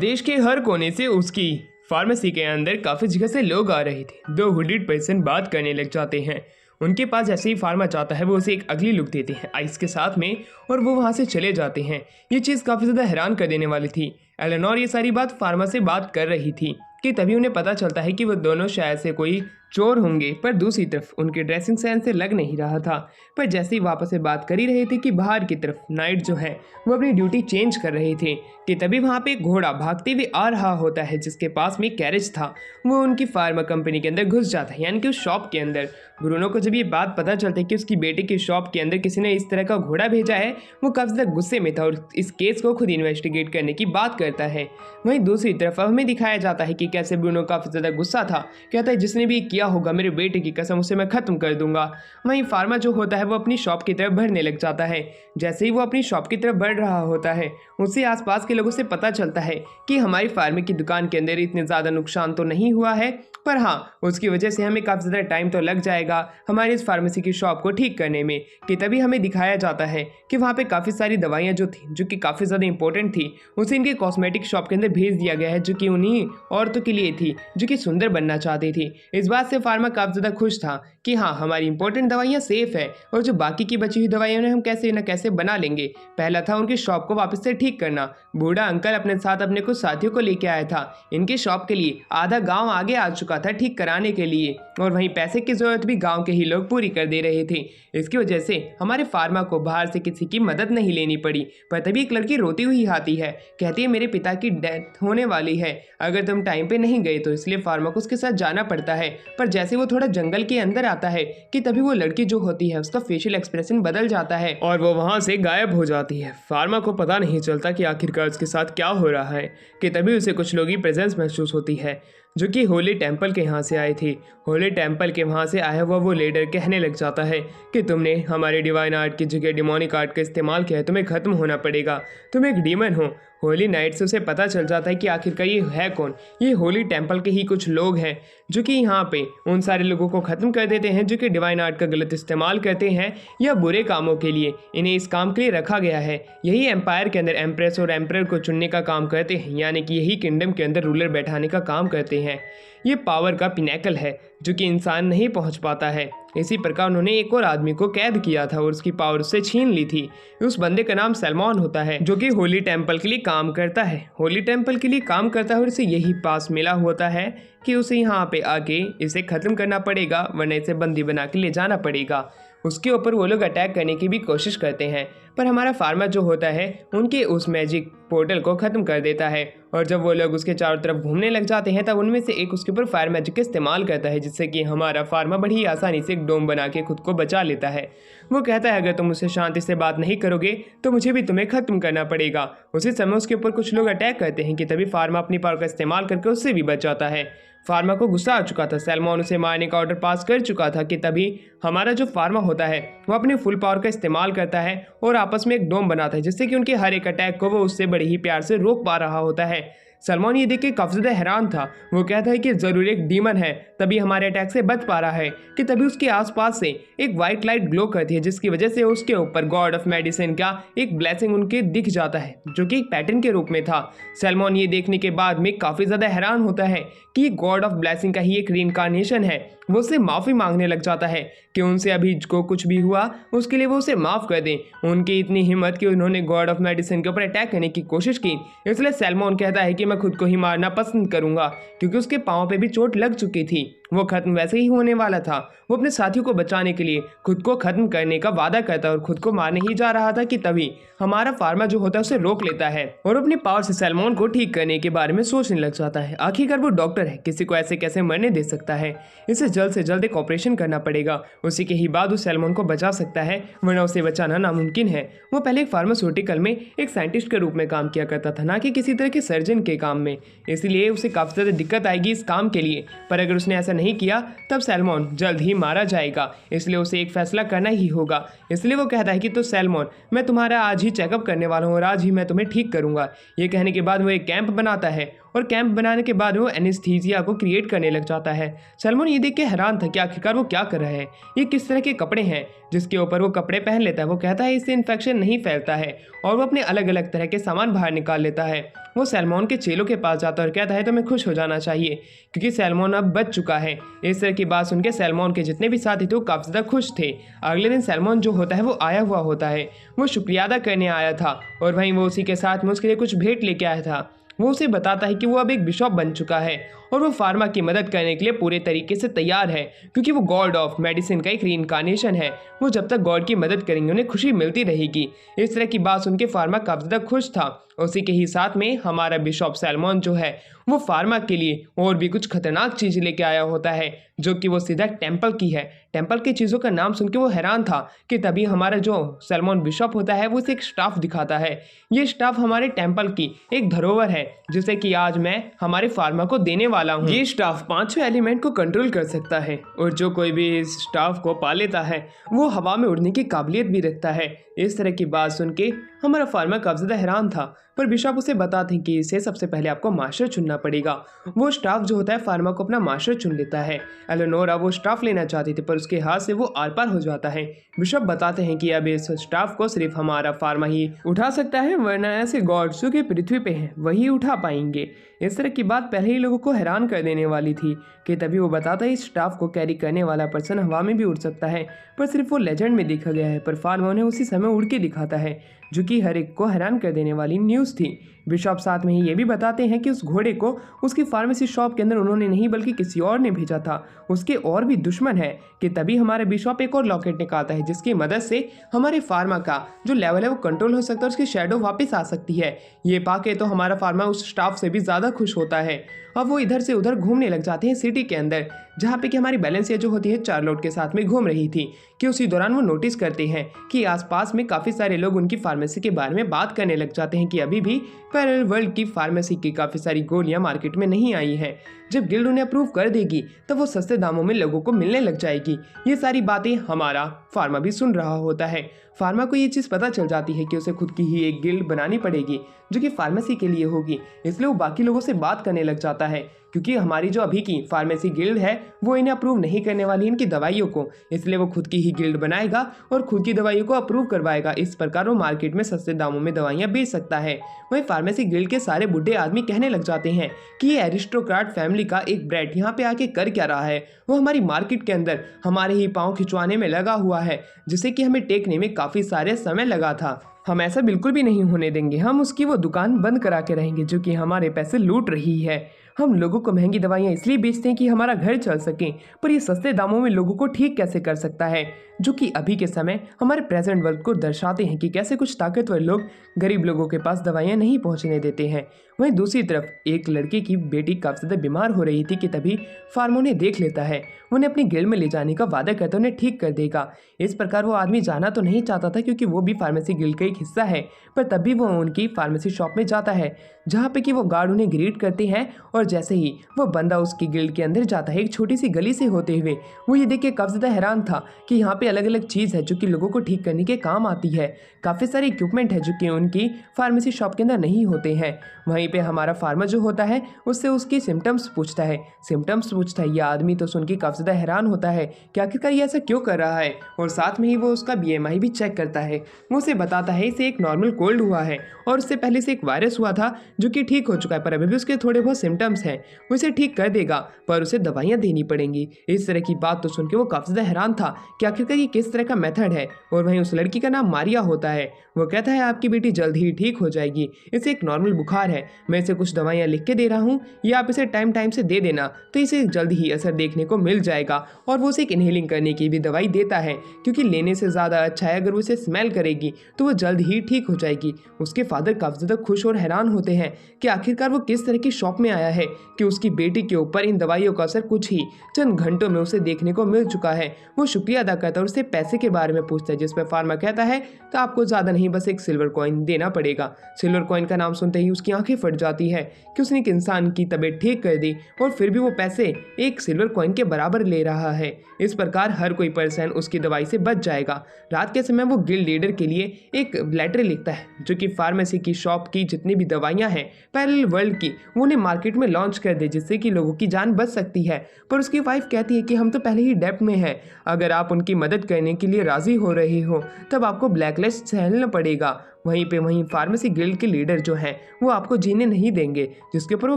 देश के हर कोने से उसकी फार्मेसी के अंदर काफी जगह से लोग आ रहे थे। दो हुडीड पर्सन बात करने लग जाते हैं। उनके पास जैसे ही फार्मा चाहता है वो उसे एक अगली लुक देते हैं आइस के साथ में और वो वहाँ से चले जाते हैं। ये चीज़ काफ़ी ज़्यादा हैरान कर देने वाली थी। एलेनोर ये सारी बात फार्मा से बात कर रही थी कि तभी उन्हें पता चलता है कि वो दोनों शायद से कोई चोर होंगे, पर दूसरी तरफ उनके ड्रेसिंग सेंस से लग नहीं रहा था। पर जैसे ही वापस से बात कर ही रहे थे कि बाहर की तरफ नाइट जो है वो अपनी ड्यूटी चेंज कर रहे थे कि तभी वहाँ पे एक घोड़ा भागते हुए आ रहा होता है जिसके पास में कैरेज था। वो उनकी फार्मा कंपनी के अंदर घुस जाता है, यानी कि उस शॉप के अंदर। ब्रूनो को जब ये बात पता चलती है कि उसकी बेटे की शॉप के अंदर किसी ने इस तरह का घोड़ा भेजा है, वो काफ़ी ज़्यादा गुस्से में था और इस केस को खुद इन्वेस्टिगेट करने की बात करता है। वहीं दूसरी तरफ हमें दिखाया जाता है कि कैसे ब्रूनो काफ़ी ज़्यादा गुस्सा था, कहता है जिसने भी किया होगा मेरे बेटे की कसम उसे मैं ख़त्म कर दूंगा। वहीं फार्मा जो होता है वो अपनी शॉप की तरफ बढ़ने लग जाता है। जैसे ही वो अपनी शॉप की तरफ बढ़ रहा होता है उससे आसपास के लोगों से पता चलता है कि हमारी फार्मा की दुकान के अंदर इतने ज़्यादा नुकसान तो नहीं हुआ है, पर हाँ उसकी वजह से हमें काफ़ी ज़्यादा टाइम तो लग जाएगा हमारी इस फार्मेसी की शॉप को ठीक करने में। कि तभी हमें दिखाया जाता है कि वहाँ पे काफ़ी सारी दवाइयाँ जो थी जो कि काफ़ी ज़्यादा इंपॉर्टेंट थी उसे इनके कॉस्मेटिक शॉप के अंदर भेज दिया गया है, जो कि उन्हीं औरतों के लिए थी जो कि सुंदर बनना चाहती थी। इस बात से फार्मा काफी ज़्यादा खुश था कि हाँ, हमारी इंपॉर्टेंट दवाइयाँ सेफ है और जो बाकी की बची हुई दवाइयाँ उन्हें हम कैसे न कैसे बना लेंगे। पहला था उनकी शॉप को वापस से ठीक करना। बूढ़ा अंकल अपने साथ अपने कुछ साथियों को लेके आया था। इनकी शॉप के लिए आधा गाँव आगे आ चुका था ठीक कराने के लिए, और वहीं पैसे की जरूरत भी गाँव के ही लोग पूरी कर दे रहे थे। इसकी वजह से हमारे फार्मा को बाहर से किसी की मदद नहीं लेनी पड़ी। पर तभी एक लड़की रोती हुई आती है, कहती है मेरे पिता की डेथ होने वाली है, अगर तुम टाइम पे नहीं गए तो, इसलिए फार्मा को उसके साथ जाना पड़ता है। पर जैसे वो थोड़ा जंगल के अंदर आता है कि तभी वो लड़की जो होती है उसका फेशियल एक्सप्रेशन बदल जाता है और वो वहां से गायब हो जाती है। फार्मा को पता नहीं चलता कि आखिरकार उसके साथ क्या हो रहा है कि तभी उसे कुछ लोगों की प्रेजेंस महसूस होती है जो कि होली टेम्पल के यहाँ से आए थे। होली टेम्पल के वहाँ से आया हुआ वो लीडर कहने लग जाता है कि तुमने हमारे डिवाइन आर्ट की जगह डिमोनिक आर्ट का इस्तेमाल किया है, तुम्हें खत्म होना पड़ेगा, तुम एक डीमन हो। होली नाइट से उसे पता चल जाता है कि आखिरकार ये है कौन। ये होली टेम्पल के ही कुछ लोग हैं जो कि यहाँ पे उन सारे लोगों को ख़त्म कर देते हैं जो कि डिवाइन आर्ट का गलत इस्तेमाल करते हैं या बुरे कामों के लिए। इन्हें इस काम के लिए रखा गया है। यही एम्पायर के अंदर एम्प्रेस और एम्परर को चुनने का काम करते हैं, यानी कि यही किंगडम के अंदर रूलर बैठाने का काम करते हैं। ये पावर का पिनैकल है जो कि इंसान नहीं पहुंच पाता है। इसी प्रकार उन्होंने एक और आदमी को कैद किया था और उसकी पावर उससे छीन ली थी। उस बंदे का नाम सैलमॉन होता है जो कि होली टेम्पल के लिए काम करता है। होली टेम्पल के लिए काम करता है और इसे यही पास मिला होता है कि उसे यहाँ पे आके इसे ख़त्म करना पड़ेगा, वरना इसे बंदी बना के ले जाना पड़ेगा। उसके ऊपर वो लोग अटैक करने की भी कोशिश करते हैं, पर हमारा फार्मा जो होता है उनके उस मैजिक पोर्टल को ख़त्म कर देता है। और जब वो लोग उसके चारों तरफ घूमने लग जाते हैं तब उनमें से एक उसके ऊपर फायर मैजिक का इस्तेमाल करता है, जिससे कि हमारा फार्मा बड़ी आसानी से एक डोम बना के खुद को बचा लेता है। वो कहता है अगर तुम मुझसे शांति से बात नहीं करोगे तो मुझे भी तुम्हें ख़त्म करना पड़ेगा। उसी समय उसके ऊपर कुछ लोग अटैक करते हैं कि तभी फार्मा अपनी पावर का इस्तेमाल करके उससे भी बच जाता है। फार्मा को गुस्सा आ चुका था, सैलमॉन उसे मारने का ऑर्डर पास कर चुका था कि तभी हमारा जो फार्मा होता है वो अपने फुल पावर का इस्तेमाल करता है और आपस में एक डोम बनाता है, जिससे कि उनके हर एक अटैक को वो उससे बड़े ही प्यार से रोक पा रहा होता है। सलमान ये देख के काफी ज्यादा हैरान था। वो कहता है कि जरूर एक डीमन है तभी हमारे अटैक से बच पा रहा है कि तभी उसके आसपास से एक व्हाइट लाइट ग्लो करती है, जिसकी वजह से उसके ऊपर गॉड ऑफ मेडिसिन का एक ब्लेसिंग उनके दिख जाता है जो कि एक पैटर्न के रूप में था। सलमान ये देखने के बाद में काफी ज्यादा हैरान होता है कि ये गॉड ऑफ ब्लेसिंग का ही एक रीइंकार्नेशन है। वो उससे माफी मांगने लग जाता है कि उनसे अभी को कुछ भी हुआ उसके लिए वो उसे माफ कर दें। उनकी इतनी हिम्मत कि उन्होंने गॉड ऑफ मेडिसिन के ऊपर अटैक करने की कोशिश की, इसलिए सैलमॉन कहता है कि मैं खुद को ही मारना पसंद करूंगा क्योंकि उसके पाँव पे भी चोट लग चुकी थी। वो खत्म वैसे ही होने वाला था। वो अपने साथियों को बचाने के लिए खुद को खत्म करने का वादा करता है और खुद को मारने ही जा रहा था कि तभी हमारा फार्मा जो होता है उसे रोक लेता है और अपनी पावर से सैलमॉन को ठीक करने के बारे में सोचने लग जाता है। आखिरकार वो डॉक्टर है, किसी को ऐसे कैसे मरने दे सकता है, इसे जल्द से जल्द एक ऑपरेशन करना पड़ेगा, उसी के ही बाद उस सैलमॉन को बचा सकता है, वरना उसे बचाना नामुमकिन है। वो पहले एक फार्मास्यूटिकल में एक साइंटिस्ट के रूप में काम किया करता था, ना कि किसी तरह के सर्जन के काम में, इसलिए उसे काफी ज्यादा दिक्कत आएगी इस काम के लिए। पर अगर उसने ऐसा नहीं किया तब सैलमॉन जल्द ही मारा जाएगा, इसलिए उसे एक फैसला करना ही होगा। इसलिए वो कहता है कि तो सैलमॉन मैं तुम्हारा आज ही चेकअप करने वाला हूँ और आज ही मैं तुम्हें ठीक करूंगा। ये कहने के बाद वो एक कैंप बनाता है और कैंप बनाने के बाद वो एनेस्थीसिया को क्रिएट करने लग जाता है। सैलमॉन ये देख के हैरान था कि आखिरकार वो क्या कर रहा है, ये किस तरह के कपड़े हैं जिसके ऊपर वो कपड़े पहन लेता है। वो कहता है इससे इन्फेक्शन नहीं फैलता है और वो अपने अलग अलग तरह के सामान बाहर निकाल लेता है। वो सैलमॉन के चेलों के पास जाता है और कहता है तुम्हें खुश हो जाना चाहिए क्योंकि सैलमॉन अब बच चुका है। इस तरह की बात सुन के सैलमॉन के जितने भी साथी थे वो काफ़ी ज़्यादा खुश थे। अगले दिन सैलमॉन जो होता है वो आया हुआ होता है, वो शुक्रिया अदा करने आया था और वहीं वो उसी के साथ में उसके लिए कुछ भेंट लेके आया था। वो उसे बताता है कि वो अब एक बिशॉप बन चुका है और वो फार्मा की मदद करने के लिए पूरे तरीके से तैयार है क्योंकि वो गॉड ऑफ मेडिसिन का एक रीइंकार्नेशन है। वो जब तक गॉड की मदद करेंगे उन्हें खुशी मिलती रहेगी। इस तरह की बात सुन के फार्मा काफ़ी ज़्यादा खुश था। उसी के ही साथ में हमारा बिशॉप सैलमॉन जो है वो फार्मा के लिए और भी कुछ खतरनाक चीज़ लेके आया होता है जो कि वो सीधा टेम्पल की है। टेम्पल की चीज़ों का नाम सुन के वो हैरान था कि तभी हमारा जो सैलमॉन बिशॉप होता है वो उसे एक स्टाफ दिखाता है। ये स्टाफ हमारे टेम्पल की एक धरोहर है जिसे कि आज मैं हमारे फार्मा को देने वाला हूँ। ये स्टाफ 5 एलिमेंट को कंट्रोल कर सकता है और जो कोई भी इस स्टाफ को पा लेता है वो हवा में उड़ने की काबिलियत भी रखता है। इस तरह की बात सुन के हमारा फार्मर काफ़ी ज़्यादा हैरान था, पर बिशप उसे बताते हैं कि इसे सबसे पहले आपको मास्टर चुनना पड़ेगा। वो स्टाफ जो होता है फार्मर को अपना मास्टर चुन लेता है। एलेनोरा वो स्टाफ लेना चाहती थी, पर उसके हाथ से वो आर पार हो जाता है। बिशप बताते हैं कि अब इस स्टाफ को सिर्फ हमारा फार्मर ही उठा सकता है, वरना ऐसे गॉड्स जो कि पृथ्वी पे हैं वही उठा पाएंगे। इस तरह की बात पहले ही लोगों को हैरान कर देने वाली थी कि तभी वो बताता है इस स्टाफ को कैरी करने वाला पर्सन हवा में भी उड़ सकता है, पर सिर्फ वो लेजेंड में देखा गया है। पर फार्मर ने उसी समय उड़ के दिखाता है, जो कि हर एक को हैरान कर देने वाली न्यूज़ थी। बिशप साथ में ही ये भी बताते हैं कि उस घोड़े को उसकी फार्मेसी शॉप के अंदर उन्होंने नहीं बल्कि किसी और ने भेजा था। उसके और भी दुश्मन है कि तभी हमारे बिशप एक और लॉकेट निकालता है, जिसकी मदद से हमारे फार्मा का जो लेवल है वो कंट्रोल हो सकता है और उसकी शैडो वापस आ सकती है। ये पाके तो हमारा फार्मा उस स्टाफ से भी ज़्यादा खुश होता है। अब वो इधर से उधर घूमने लग जाते हैं सिटी के अंदर, जहाँ पे कि हमारी बैलेंसिया जो होती है चार्लोट के साथ में घूम रही थी कि उसी दौरान वो नोटिस करते हैं कि आसपास में काफ़ी सारे लोग उनकी फार्मेसी के बारे में बात करने लग जाते हैं कि अभी भी पैरेलल वर्ल्ड की फार्मेसी की काफ़ी सारी गोलियां मार्केट में नहीं आई हैं। जब गिल्ड उन्हें अप्रूव कर देगी तब वो सस्ते दामों में लोगों को मिलने लग जाएगी। ये सारी बातें हमारा फार्मा भी सुन रहा होता है। फार्मा को ये चीज़ पता चल जाती है कि उसे खुद की ही एक गिल्ड बनानी पड़ेगी जो कि फार्मेसी के लिए होगी, इसलिए वो बाकी लोगों से बात करने लग जाता है, क्योंकि हमारी जो अभी की फार्मेसी गिल्ड है वो इन्हें अप्रूव नहीं करने वाली इनकी दवाइयों को, इसलिए वो खुद की ही गिल्ड बनाएगा और खुद की दवाइयों को अप्रूव करवाएगा। इस प्रकार वो मार्केट में सस्ते दामों में दवाइयाँ बेच सकता है। वहीं फार्मेसी गिल्ड के सारे बुढ़े आदमी कहने लग जाते हैं कि ये एरिस्टोक्रेट फैमिली का एक ब्रेड यहाँ पे आके कर क्या रहा है। वो हमारी मार्केट के अंदर हमारे ही पाँव खिंचवाने में लगा हुआ है, जिसे कि हमें टेकने में काफ़ी सारे समय लगा था। हम ऐसा बिल्कुल भी नहीं होने देंगे। हम उसकी वो दुकान बंद करा के रहेंगे जो कि हमारे पैसे लूट रही है। हम लोगों को महंगी दवाइयाँ इसलिए बेचते हैं कि हमारा घर चल सके, पर ये सस्ते दामों में लोगों को ठीक कैसे कर सकता है, जो कि अभी के समय हमारे प्रेजेंट वर्ल्ड को दर्शाते हैं कि कैसे कुछ ताकतवर लोग गरीब लोगों के पास दवाइयाँ नहीं पहुँचने देते हैं। वहीं दूसरी तरफ एक लड़के की बेटी काफ़ी ज़्यादा बीमार हो रही थी कि तभी फार्मो ने देख लेता है। उन्हें अपनी गिल्ड में ले जाने का वादा करते उन्हें ठीक कर देगा। इस प्रकार वो आदमी जाना तो नहीं चाहता था क्योंकि वो भी फार्मेसी गिल्ड का एक हिस्सा है, पर तब भी वो उनकी फार्मेसी शॉप में जाता है, जहाँ पे कि वो गार्ड उन्हें ग्रीट करते हैं। और जैसे ही वो बंदा उसकी गिल्ड के अंदर जाता है एक छोटी सी गली से होते हुए, वो ये देख के काफ़ी ज़्यादा हैरान था कि यहाँ पे अलग अलग चीज़ है जो कि लोगों को ठीक करने के काम आती है। काफ़ी सारे इक्विपमेंट है जो कि उनकी फार्मेसी शॉप के अंदर नहीं होते हैं। वहीं पे हमारा फार्मर जो होता है उससे उसकी सिम्टम्स पूछता है। ये आदमी तो सुन के काफ़ी ज़्यादा हैरान होता है कि आखिरकार ये ऐसा क्यों कर रहा है, और साथ में ही वो उसका BMI भी चेक करता है। वो उसे बताता है इसे एक नॉर्मल कोल्ड हुआ है और उससे पहले से एक वायरस हुआ था जो कि ठीक हो चुका है, पर अभी भी उसके थोड़े बहुत सिम्टम्स हैं। वो इसे ठीक कर देगा पर उसे दवाइयाँ देनी पड़ेंगी। इस तरह की बात तो सुन के वो काफ़ी ज़्यादा हैरान था कि आखिरकार ये किस तरह का मेथड है। और वहीं उस लड़की का नाम मारिया होता है। वो कहता है आपकी बेटी जल्द ही ठीक हो जाएगी, इसे एक नॉर्मल बुखार है, मैं इसे कुछ दवाइयाँ लिख के दे रहा हूँ, ये आप इसे टाइम टाइम से दे देना तो इसे जल्द ही असर देखने को मिल जाएगा। और वो उसे एक इनहेलिंग करने की भी दवाई देता है, क्योंकि लेने से ज़्यादा अच्छा है अगर वो इसे स्मेल करेगी तो वो जल्द ही ठीक हो जाएगी। उसके फादर काफ़ी ज़्यादा खुश और हैरान होते हैं कि आखिरकार वो किस तरह की शॉप में आया है कि उसकी बेटी के ऊपर इन दवाइयों का असर कुछ ही चंद घंटों में उसे देखने को मिल चुका है। वो शुक्रिया अदा करता है और उससे पैसे के बारे में पूछता है, जिस पर फार्मा कहता है तो आपको ज़्यादा नहीं बस एक सिल्वर कॉइन देना पड़ेगा। सिल्वर कॉइन का नाम सुनते ही उसकी आंखें फट जाती है कि उसने एक इंसान की तबीयत ठीक कर दी और फिर भी वो पैसे एक सिल्वर कॉइन के बराबर ले रहा है। इस प्रकार हर कोई पर्सन उसकी दवाई से बच जाएगा। रात के समय वो गिल्ड लीडर के लिए एक लेटर लिखता है जो कि फार्मेसी की शॉप की जितनी भी दवाइयाँ हैं पैरेलल वर्ल्ड की वो उन्हें मार्केट में लॉन्च कर दे, जिससे कि लोगों की जान बच सकती है। पर उसकी वाइफ कहती है कि हम तो पहले ही डेप्ट में हैं, अगर आप उनकी मदद करने के लिए राजी हो रहे हो तब आपको ब्लैकलिस्ट सहना पड़ेगा। वहीं फार्मेसी गिल्ड के लीडर जो हैं वो आपको जीने नहीं देंगे, जिसके ऊपर वो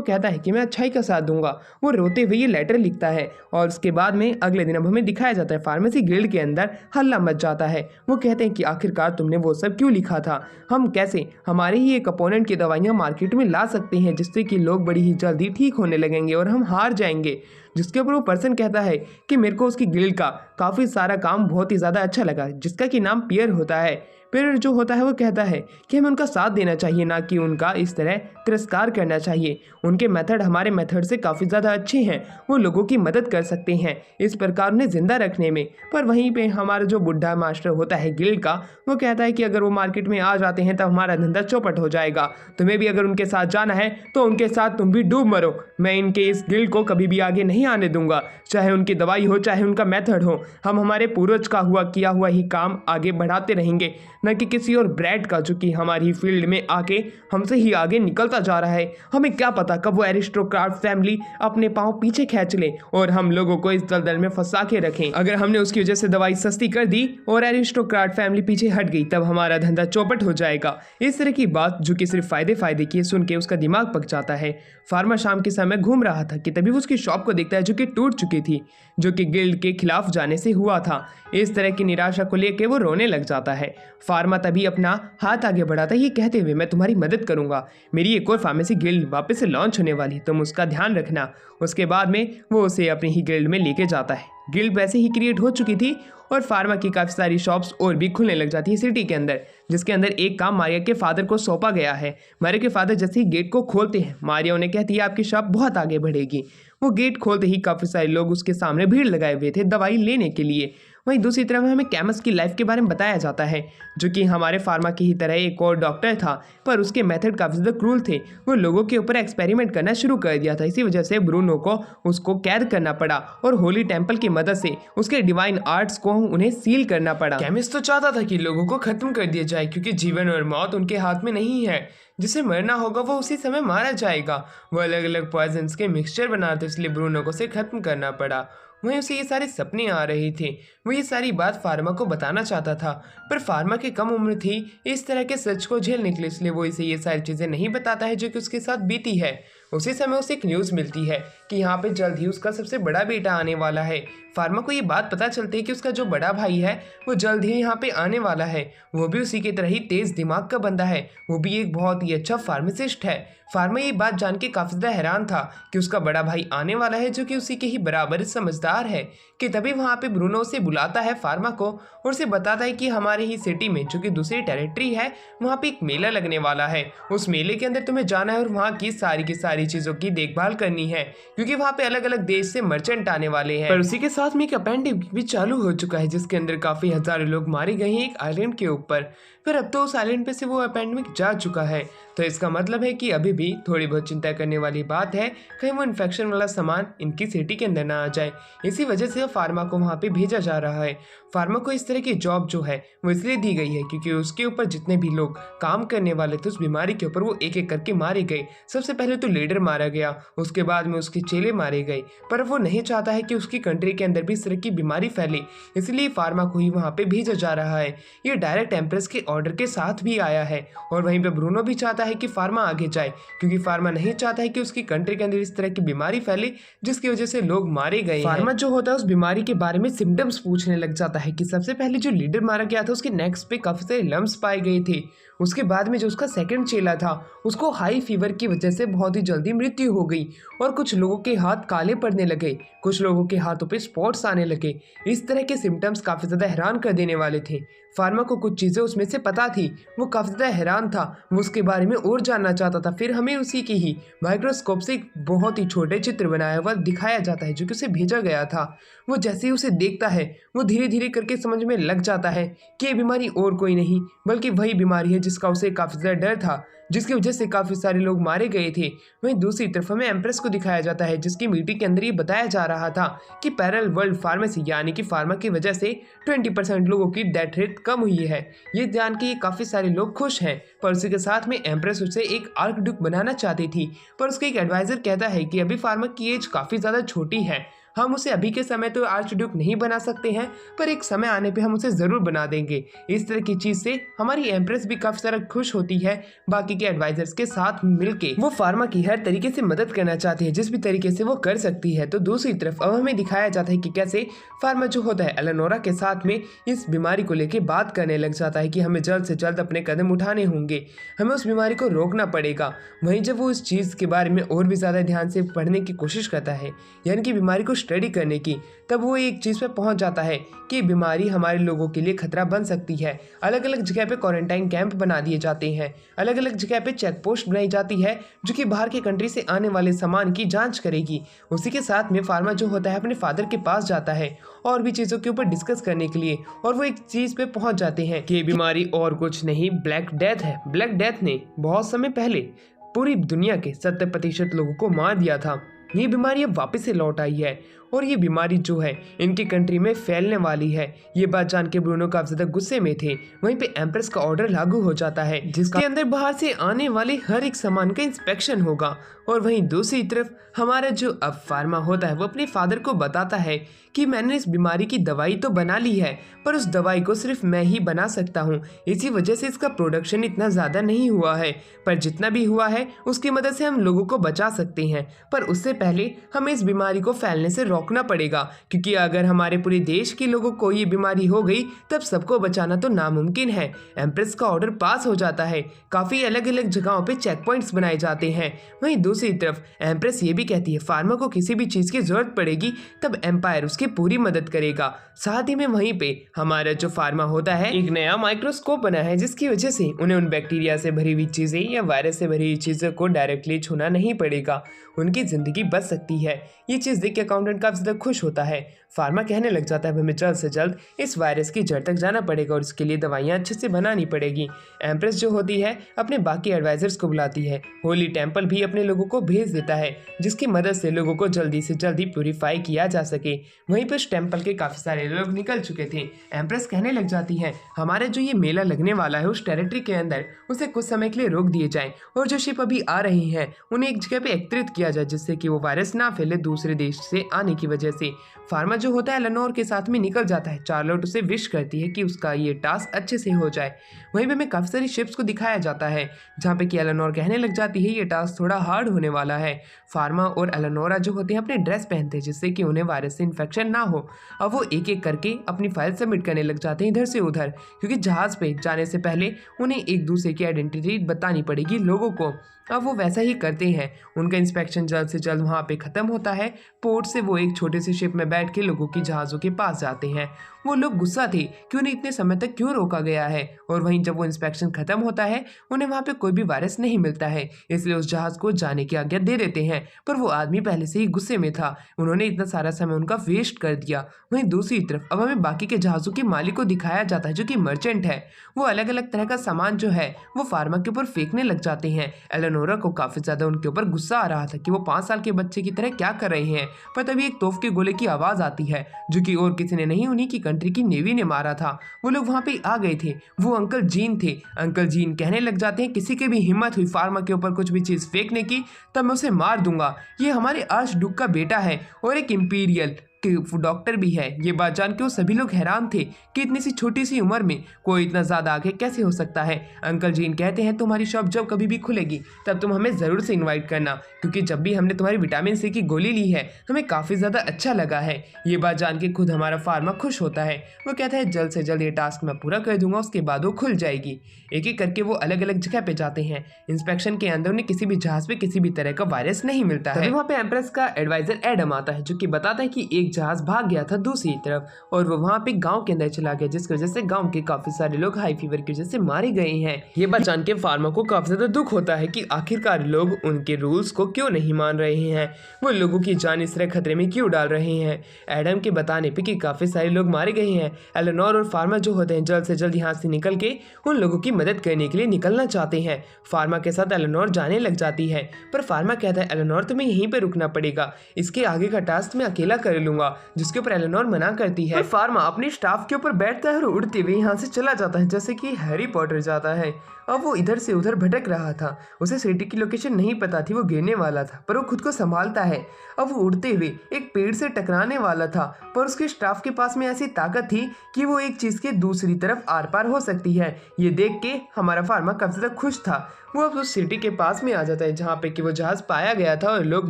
कहता है कि मैं अच्छाई का साथ दूंगा। वो रोते हुए ये लेटर लिखता है और उसके बाद में अगले दिन अब हमें दिखाया जाता है फार्मेसी गिल्ड के अंदर हल्ला मच जाता है। वो कहते हैं कि आखिरकार तुमने वो सब क्यों लिखा था, हम कैसे हमारे ही एक अपोनेंट की दवाइयाँ मार्केट में ला सकते हैं जिससे कि लोग बड़ी ही जल्दी ठीक होने लगेंगे और हम हार जाएंगे। जिसके ऊपर वो पर्सन कहता है कि मेरे को उसकी गिल्ड का काफ़ी सारा काम बहुत ही ज़्यादा अच्छा लगा, जिसका कि नाम पियर होता है। पियर जो होता है वो कहता है कि हमें उनका साथ देना चाहिए, ना कि उनका इस तरह तिरस्कार करना चाहिए। उनके मेथड हमारे मेथड से काफ़ी ज़्यादा अच्छे हैं, वो लोगों की मदद कर सकते हैं इस प्रकार उन्हें ज़िंदा रखने में। पर वहीं पे हमारा जो बुढ़ा मास्टर होता है गिल्ड का, वो कहता है कि अगर वो मार्केट में आ जाते हैं तब हमारा धंधा चौपट हो जाएगा। तुम्हें भी अगर उनके साथ जाना है तो उनके साथ तुम भी डूब मरो, मैं इनके इस गिल्ड को कभी भी आगे नहीं नहीं आने दूंगा, चाहे उनकी दवाई हो चाहे उनका मेथड हो। हम हमारे पूर्वज का किया हुआ ही काम आगे बढ़ाते रहेंगे, न कि किसी और ब्रैड का जो कि हमारी फील्ड में आके हमसे ही आगे निकलता जा रहा है। हमें क्या पता कब वो एरिस्टोक्रेट फैमिली अपने पाँव पीछे खींच ले और हम लोगों को इस दलदल में फंसा के रखें। अगर हमने उसकी वजह से दवाई सस्ती कर दी और एरिस्टोक्रेट फैमिली पीछे हट गई, तब हमारा धंधा चौपट हो जाएगा। इस तरह की बात जो कि सिर्फ फायदे की सुन के उसका दिमाग पक जाता है। फार्मा शाम के समय घूम रहा था कि तभी वो उसकी शॉप को देखता है जो कि टूट चुकी थी, जो कि गिल्ड के खिलाफ जाने से हुआ था। इस तरह की निराशा को लेकर वो रोने लग जाता है। फार्मा तभी अपना हाथ आगे बढ़ाता है, ये कहते हुए मैं तुम्हारी मदद करूंगा, मेरी एक और फार्मेसी गिल्ड वापस से लॉन्च होने वाली, तुम उसका ध्यान रखना। उसके बाद में वो उसे अपनी ही गिल्ड में लेके जाता है। गिल्ड वैसे ही क्रिएट हो चुकी थी और फार्मा की काफ़ी सारी शॉप्स और भी खुलने लग जाती है सिटी के अंदर, जिसके अंदर एक काम मारिया के फादर को सौंपा गया है। मारिया के फादर जैसे ही गेट को खोलते हैं, मारिया उन्हें कहती है आपकी शॉप बहुत आगे बढ़ेगी। वो गेट खोलते ही काफ़ी सारे लोग उसके सामने भीड़ लगाए हुए थे दवाई लेने के लिए। वहीं दूसरी तरफ हमें कैमस की लाइफ के बारे में बताया जाता है, जो कि हमारे फार्मा की ही तरह एक और डॉक्टर था, पर उसके मेथड काफ़ी ज़्यादा क्रूल थे। वो लोगों के ऊपर एक्सपेरिमेंट करना शुरू कर दिया था। इसी वजह से ब्रूनो को उसको कैद करना पड़ा और होली टेम्पल की मदद से उसके डिवाइन आर्ट्स को उन्हें सील करना पड़ा। केमिस्ट तो चाहता था कि लोगों को खत्म कर दिया जाए, क्योंकि जीवन और मौत उनके हाथ में नहीं है। जिसे मरना होगा वो उसी समय मारा जाएगा। वो अलग अलग पॉइजन्स के मिक्सचर बनाते, इसलिए ब्रूनो को उसे खत्म करना पड़ा। वहीं उसे ये सारे सपने आ रहे थे। वो ये सारी बात फार्मा को बताना चाहता था, पर फार्मा की कम उम्र थी इस तरह के सच को झेलने के लिए, इसलिए वो इसे ये सारी चीज़ें नहीं बताता है जो कि उसके साथ बीती है। उसी समय उसे एक न्यूज़ मिलती है कि यहाँ पे जल्द ही उसका सबसे बड़ा बेटा आने वाला है। फार्मा को ये बात पता चलती है कि उसका जो बड़ा भाई है वो जल्द ही यहाँ पे आने वाला है। वो भी उसी की तरह ही तेज़ दिमाग का बंदा है, वो भी एक बहुत ही अच्छा फार्मासिस्ट है। फार्मा ये बात जान के काफ़ी ज़्यादा हैरान था कि उसका बड़ा भाई आने वाला है जो कि उसी के ही बराबर समझदार है। कि तभी वहाँ पे ब्रूनो उसे बुलाता है फार्मा को और उसे बताता है कि हमारे ही सिटी में जो कि दूसरी टेरिटरी है वहाँ पे एक मेला लगने वाला है। उस मेले के अंदर तुम्हें जाना है और वहाँ की सारी चीज़ों की देखभाल करनी है, क्योंकि वहाँ पे अलग अलग देश से मर्चेंट आने वाले हैं। पर उसी के साथ में एक अपेंडिक भी चालू हो चुका है, जिसके अंदर काफ़ी हज़ारों लोग मारे गए हैं एक आइलैंड के ऊपर। फिर अब तो उस आइलैंड पे से वो अपेंडेमिक जा चुका है, तो इसका मतलब है कि अभी भी थोड़ी बहुत चिंता करने वाली बात है, कहीं वो इन्फेक्शन वाला सामान इनकी सिटी के अंदर ना आ जाए। इसी वजह से फार्मा को वहाँ पे भेजा जा रहा है। फार्मा को इस तरह की जॉब जो है वो इसलिए दी गई है क्योंकि उसके ऊपर जितने भी लोग काम करने वाले थे उस बीमारी के ऊपर वो एक एक करके मारे गए। सबसे पहले तो लीडर मारा गया, उसके बाद में उसके चेले मारे गए, पर वो नहीं चाहता है कि उसकी कंट्री के अंदर भी इस तरह की बीमारी फैले, इसलिए फार्मा को ही वहाँ पे भेजा जा रहा है। ये डायरेक्ट एम्प्रेस के ऑर्डर के साथ भी आया है। और वहीं पे ब्रूनो भी चाहता है कि फार्मा आगे जाए, क्योंकि फार्मा नहीं चाहता है कि उसकी कंट्री के अंदर इस तरह की बीमारी फैले जिसकी वजह से लोग मारे गए। फार्मा जो होता है उस बीमारी के बारे में सिम्टम्स पूछने लग जाता है कि सबसे पहले जो लीडर मारा गया था उसके नेक्स पे काफी सारे लम्स पाए गए थे। उसके बाद में जो उसका सेकंड चेला था उसको हाई फीवर की वजह से बहुत ही जल्दी मृत्यु हो गई और कुछ लोगों के हाथ काले पड़ने लगे, कुछ लोगों के हाथों पे स्पॉट्स आने लगे। इस तरह के सिम्टम्स काफ़ी ज़्यादा हैरान कर देने वाले थे। फार्मा को कुछ चीज़ें उसमें से पता थी, वो काफ़ी ज़्यादा हैरान था, वो उसके बारे में और जानना चाहता था। फिर हमें उसी की ही माइक्रोस्कोप से एक बहुत ही छोटे चित्र बनाया हुआ दिखाया जाता है जो कि उसे भेजा गया था। वो जैसे ही उसे देखता है वो धीरे धीरे करके समझ में लग जाता है कि ये बीमारी और कोई नहीं बल्कि वही बीमारी है जिसका उसे काफ़ी ज़्यादा डर था, जिसकी वजह से काफ़ी सारे लोग मारे गए थे। वहीं दूसरी तरफ हमें एम्प्रेस को दिखाया जाता है जिसकी मीटिंग के अंदर ये बताया जा रहा था कि पैरेलल वर्ल्ड फार्मेसी यानी कि फार्मा की वजह से 20% लोगों की डेथ रेट कम हुई है। ये जान के काफ़ी सारे लोग खुश हैं, पर उसी के साथ में एम्प्रेस उसे एक आर्कड्यूक बनाना चाहती थी, पर उसका एक एडवाइज़र कहता है कि अभी फार्मा की एज काफ़ी ज़्यादा छोटी है, हम उसे अभी के समय तो आर्चड्यूक नहीं बना सकते हैं, पर एक समय आने पे हम उसे ज़रूर बना देंगे। इस तरह की चीज़ से हमारी एम्प्रेस भी काफ़ी सारा खुश होती है बाकी के एडवाइजर्स के साथ मिलके। वो फार्मा की हर तरीके से मदद करना चाहती है जिस भी तरीके से वो कर सकती है। तो दूसरी तरफ अब हमें दिखाया जाता है कि कैसे फार्मा जो होता है एलेनोरा के साथ में इस बीमारी को लेकर बात करने लग जाता है कि हमें जल्द से जल्द अपने कदम उठाने होंगे, हमें उस बीमारी को रोकना पड़ेगा। वहीं जब वो इस चीज़ के बारे में और भी ज़्यादा ध्यान से पढ़ने की कोशिश करता है, यानी कि बीमारी को स्टडी करने की, तब वो एक चीज़ पे पहुंच जाता है कि बीमारी हमारे लोगों के लिए खतरा बन सकती है। अलग अलग जगह पे क्वारंटाइन कैंप बना दिए जाते हैं, अलग अलग जगह पे चेक पोस्ट बनाई जाती है जो कि बाहर के कंट्री से आने वाले सामान की जांच करेगी। उसी के साथ में फार्मा जो होता है अपने फादर के पास जाता है और भी चीज़ों के ऊपर डिस्कस करने के लिए, और वो एक चीज़ पे पहुंच जाते हैं कि ये बीमारी और कुछ नहीं ब्लैक डेथ है। ब्लैक डेथ ने बहुत समय पहले पूरी दुनिया के 70% लोगों को मार दिया था। ये बीमारी अब वापस से लौट आई है और ये बीमारी जो है इनकी कंट्री में फैलने वाली है। ये बात जान के ब्रूनो काफी ज्यादा गुस्से में थे। वहीं पे एम्प्रेस का ऑर्डर लागू हो जाता है जिसके अंदर बाहर से आने वाले हर एक सामान का इंस्पेक्शन होगा। और वहीं दूसरी तरफ हमारा जो अब फार्मा होता है वो अपने फादर को बताता है कि मैंने इस बीमारी की दवाई तो बना ली है, पर उस दवाई को सिर्फ मैं ही बना सकता हूँ। इसी वजह से इसका प्रोडक्शन इतना ज़्यादा नहीं हुआ है, पर जितना भी हुआ है उसकी मदद से हम लोगों को बचा सकते हैं। पर उससे पहले हमें इस बीमारी को फैलने से रोकना पड़ेगा, क्योंकि अगर हमारे पूरे देश के लोगों को ये बीमारी हो गई तब सबको बचाना तो नामुमकिन है। एम्प्रेस का ऑर्डर पास हो जाता है। काफ़ी अलग अलग जगहों पर चेक पॉइंट्स बनाए जाते हैं। वहीं दूसरी तरफ एम्प्रेस ये भी कहती है फार्मा को किसी भी चीज़ की जरूरत पड़ेगी तब एम्पायर उसकी पूरी मदद करेगा। साथ ही में वहीं पे हमारा जो फार्मा होता है एक नया माइक्रोस्कोप बना है जिसकी वजह से उन्हें उन बैक्टीरिया से भरी हुई चीज़ें या वायरस से भरी हुई चीज़ों को डायरेक्टली छूना नहीं पड़ेगा, उनकी ज़िंदगी बच सकती है। ये चीज़ देख के अकाउंटेंट काफ़ी ज़्यादा खुश होता है। फार्मा कहने लग जाता है हमें जल्द से जल्द इस वायरस की जड़ तक जाना पड़ेगा और इसके लिए दवाइयाँ अच्छे से बनानी पड़ेगी। एम्प्रेस जो होती है अपने बाकी एडवाइजर्स को बुलाती है। होली टेम्पल भी अपने लोगों को भेज देता है जिसकी मदद से लोगों को जल्दी से जल्दी प्यूरीफाई किया जा सके। वहीं पर उस टेम्पल के काफ़ी सारे लोग निकल चुके थे। एम्प्रेस कहने लग जाती है हमारे जो ये मेला लगने वाला है उस टेरिटरी के अंदर उसे कुछ समय के लिए रोक दिए जाए और जो शिप अभी आ रही हैं उन्हें एक जगह पे एकत्रित किया जाए जिससे कि वो वायरस ना फैले दूसरे देश से आने की वजह से। फार्मा जो होता है एलेनोर के साथ में निकल जाता है। चार्लोट उसे विश करती है कि उसका ये टास्क अच्छे से हो जाए। वहीं पे हमें काफ़ी सारी शिप्स को दिखाया जाता है जहाँ पे कि एलेनोर कहने लग जाती है ये टास्क थोड़ा हार्ड होने वाला है। फार्मा और एलेनोरा जो होते हैं अपने ड्रेस पहनते हैं जिससे कि उन्हें वायरस से इन्फेक्शन ना हो। अब वो एक एक करके अपनी फाइल सबमिट करने लग जाते हैं इधर से उधर, क्योंकि जहाज़ पे जाने से पहले उन्हें एक दूसरे की आइडेंटिटी बतानी पड़ेगी लोगों को। अब वो वैसा ही करते हैं। उनका इंस्पेक्शन जल्द से जल्द वहाँ पे ख़त्म होता है। पोर्ट से वो एक छोटे से शिप में बैठ के लोगों की जहाज़ों के पास जाते हैं। वो लोग गुस्सा थे कि उन्हें इतने समय तक क्यों रोका गया है। और वहीं जब वो इंस्पेक्शन ख़त्म होता है उन्हें वहाँ पे कोई भी वायरस नहीं मिलता है, इसलिए उस जहाज़ को जाने की आज्ञा दे देते हैं। पर वो आदमी पहले से ही गुस्से में था, उन्होंने इतना सारा समय उनका वेस्ट कर दिया। वहीं दूसरी तरफ अब हमें बाकी के जहाज़ों के मालिक को दिखाया जाता है जो कि मर्चेंट है। वो अलग अलग तरह का सामान जो है वो फार्मा के ऊपर फेंकने लग जाते हैं। एलेनोरा को काफ़ी ज़्यादा उनके ऊपर गुस्सा आ रहा था कि वो 5 साल के बच्चे की तरह क्या कर रहे हैं। पर तभी एक तोफ के गोले की आवाज़ आती है जो कि और किसी ने नहीं उन्हीं की कंट्री की नेवी ने मारा था। वो लोग वहाँ पे आ गए थे, वो अंकल जीन थे। अंकल जीन कहने लग जाते हैं किसी की भी हिम्मत हुई फार्मा के ऊपर कुछ भी चीज़ फेंकने की तब मैं उसे मार दूंगा। ये हमारे आर्च डुक का बेटा है और एक इंपीरियल कि डॉक्टर भी है। ये बात जान के वो सभी लोग हैरान थे कि इतनी सी छोटी सी उम्र में कोई इतना ज़्यादा आगे कैसे हो सकता है। अंकल जीन कहते हैं तुम्हारी शॉप जब कभी भी खुलेगी तब तुम हमें ज़रूर से इनवाइट करना, क्योंकि जब भी हमने तुम्हारी विटामिन सी की गोली ली है हमें काफ़ी ज़्यादा अच्छा लगा है। ये बात जान के खुद हमारा फार्मा खुश होता है। वो कहता है जल्द से जल्द ये टास्क मैं पूरा कर दूंगा, उसके बाद वो खुल जाएगी। एक एक करके वो अलग अलग जगह पे जाते हैं। इंस्पेक्शन के अंदर उन्हें किसी भी जहाज़ पे किसी भी तरह का वायरस नहीं मिलता है। वहाँ पे एम्प्रेस का एडवाइजर एडम आता है जो कि बताता है कि एक जहाज भाग गया था दूसरी तरफ और वो वहाँ पे गांव के अंदर चला गया, जिसकी वजह से गांव के काफी सारे लोग हाई फीवर की वजह से मारे गए हैं। ये बात जान के फार्मा को काफी ज्यादा दुख होता है कि आखिरकार लोग उनके रूल्स को क्यों नहीं मान रहे हैं, वो लोगों की जान इस तरह खतरे में क्यों डाल रहे हैं। एडम के बताने पे कि काफी सारे लोग मारे गए हैं, एलेनोर और फार्मा जो होते हैं जल्द से जल्द यहाँ से निकल के उन लोगों की मदद करने के लिए निकलना चाहते हैं। फार्मा के साथ एलेनोर जाने लग जाती है, पर फार्मा कहता है एलेनोर तुम्हें यहीं पे रुकना पड़ेगा, इसके आगे का टास्क मैं अकेला कर लूंगा, जिसके ऊपर एलेनोर मना करती है। फार्मा अपने स्टाफ के ऊपर बैठता है और उड़ते हुए यहाँ से चला जाता है जैसे कि हैरी पॉटर जाता है। अब वो इधर से उधर भटक रहा था, उसे सिटी की लोकेशन नहीं पता थी, वो गिरने वाला था पर वो खुद को संभालता है। अब वो उड़ते हुए एक पेड़ से टकराने वाला था, पर उसके स्टाफ के पास में ऐसी ताकत थी कि वो एक चीज़ के दूसरी तरफ आर पार हो सकती है। ये देख के हमारा फार्मा काफी ज़्यादा खुश था। वो अब उस सिटी के पास में आ जाता है जहाँ पे कि वो जहाज़ पाया गया था और लोग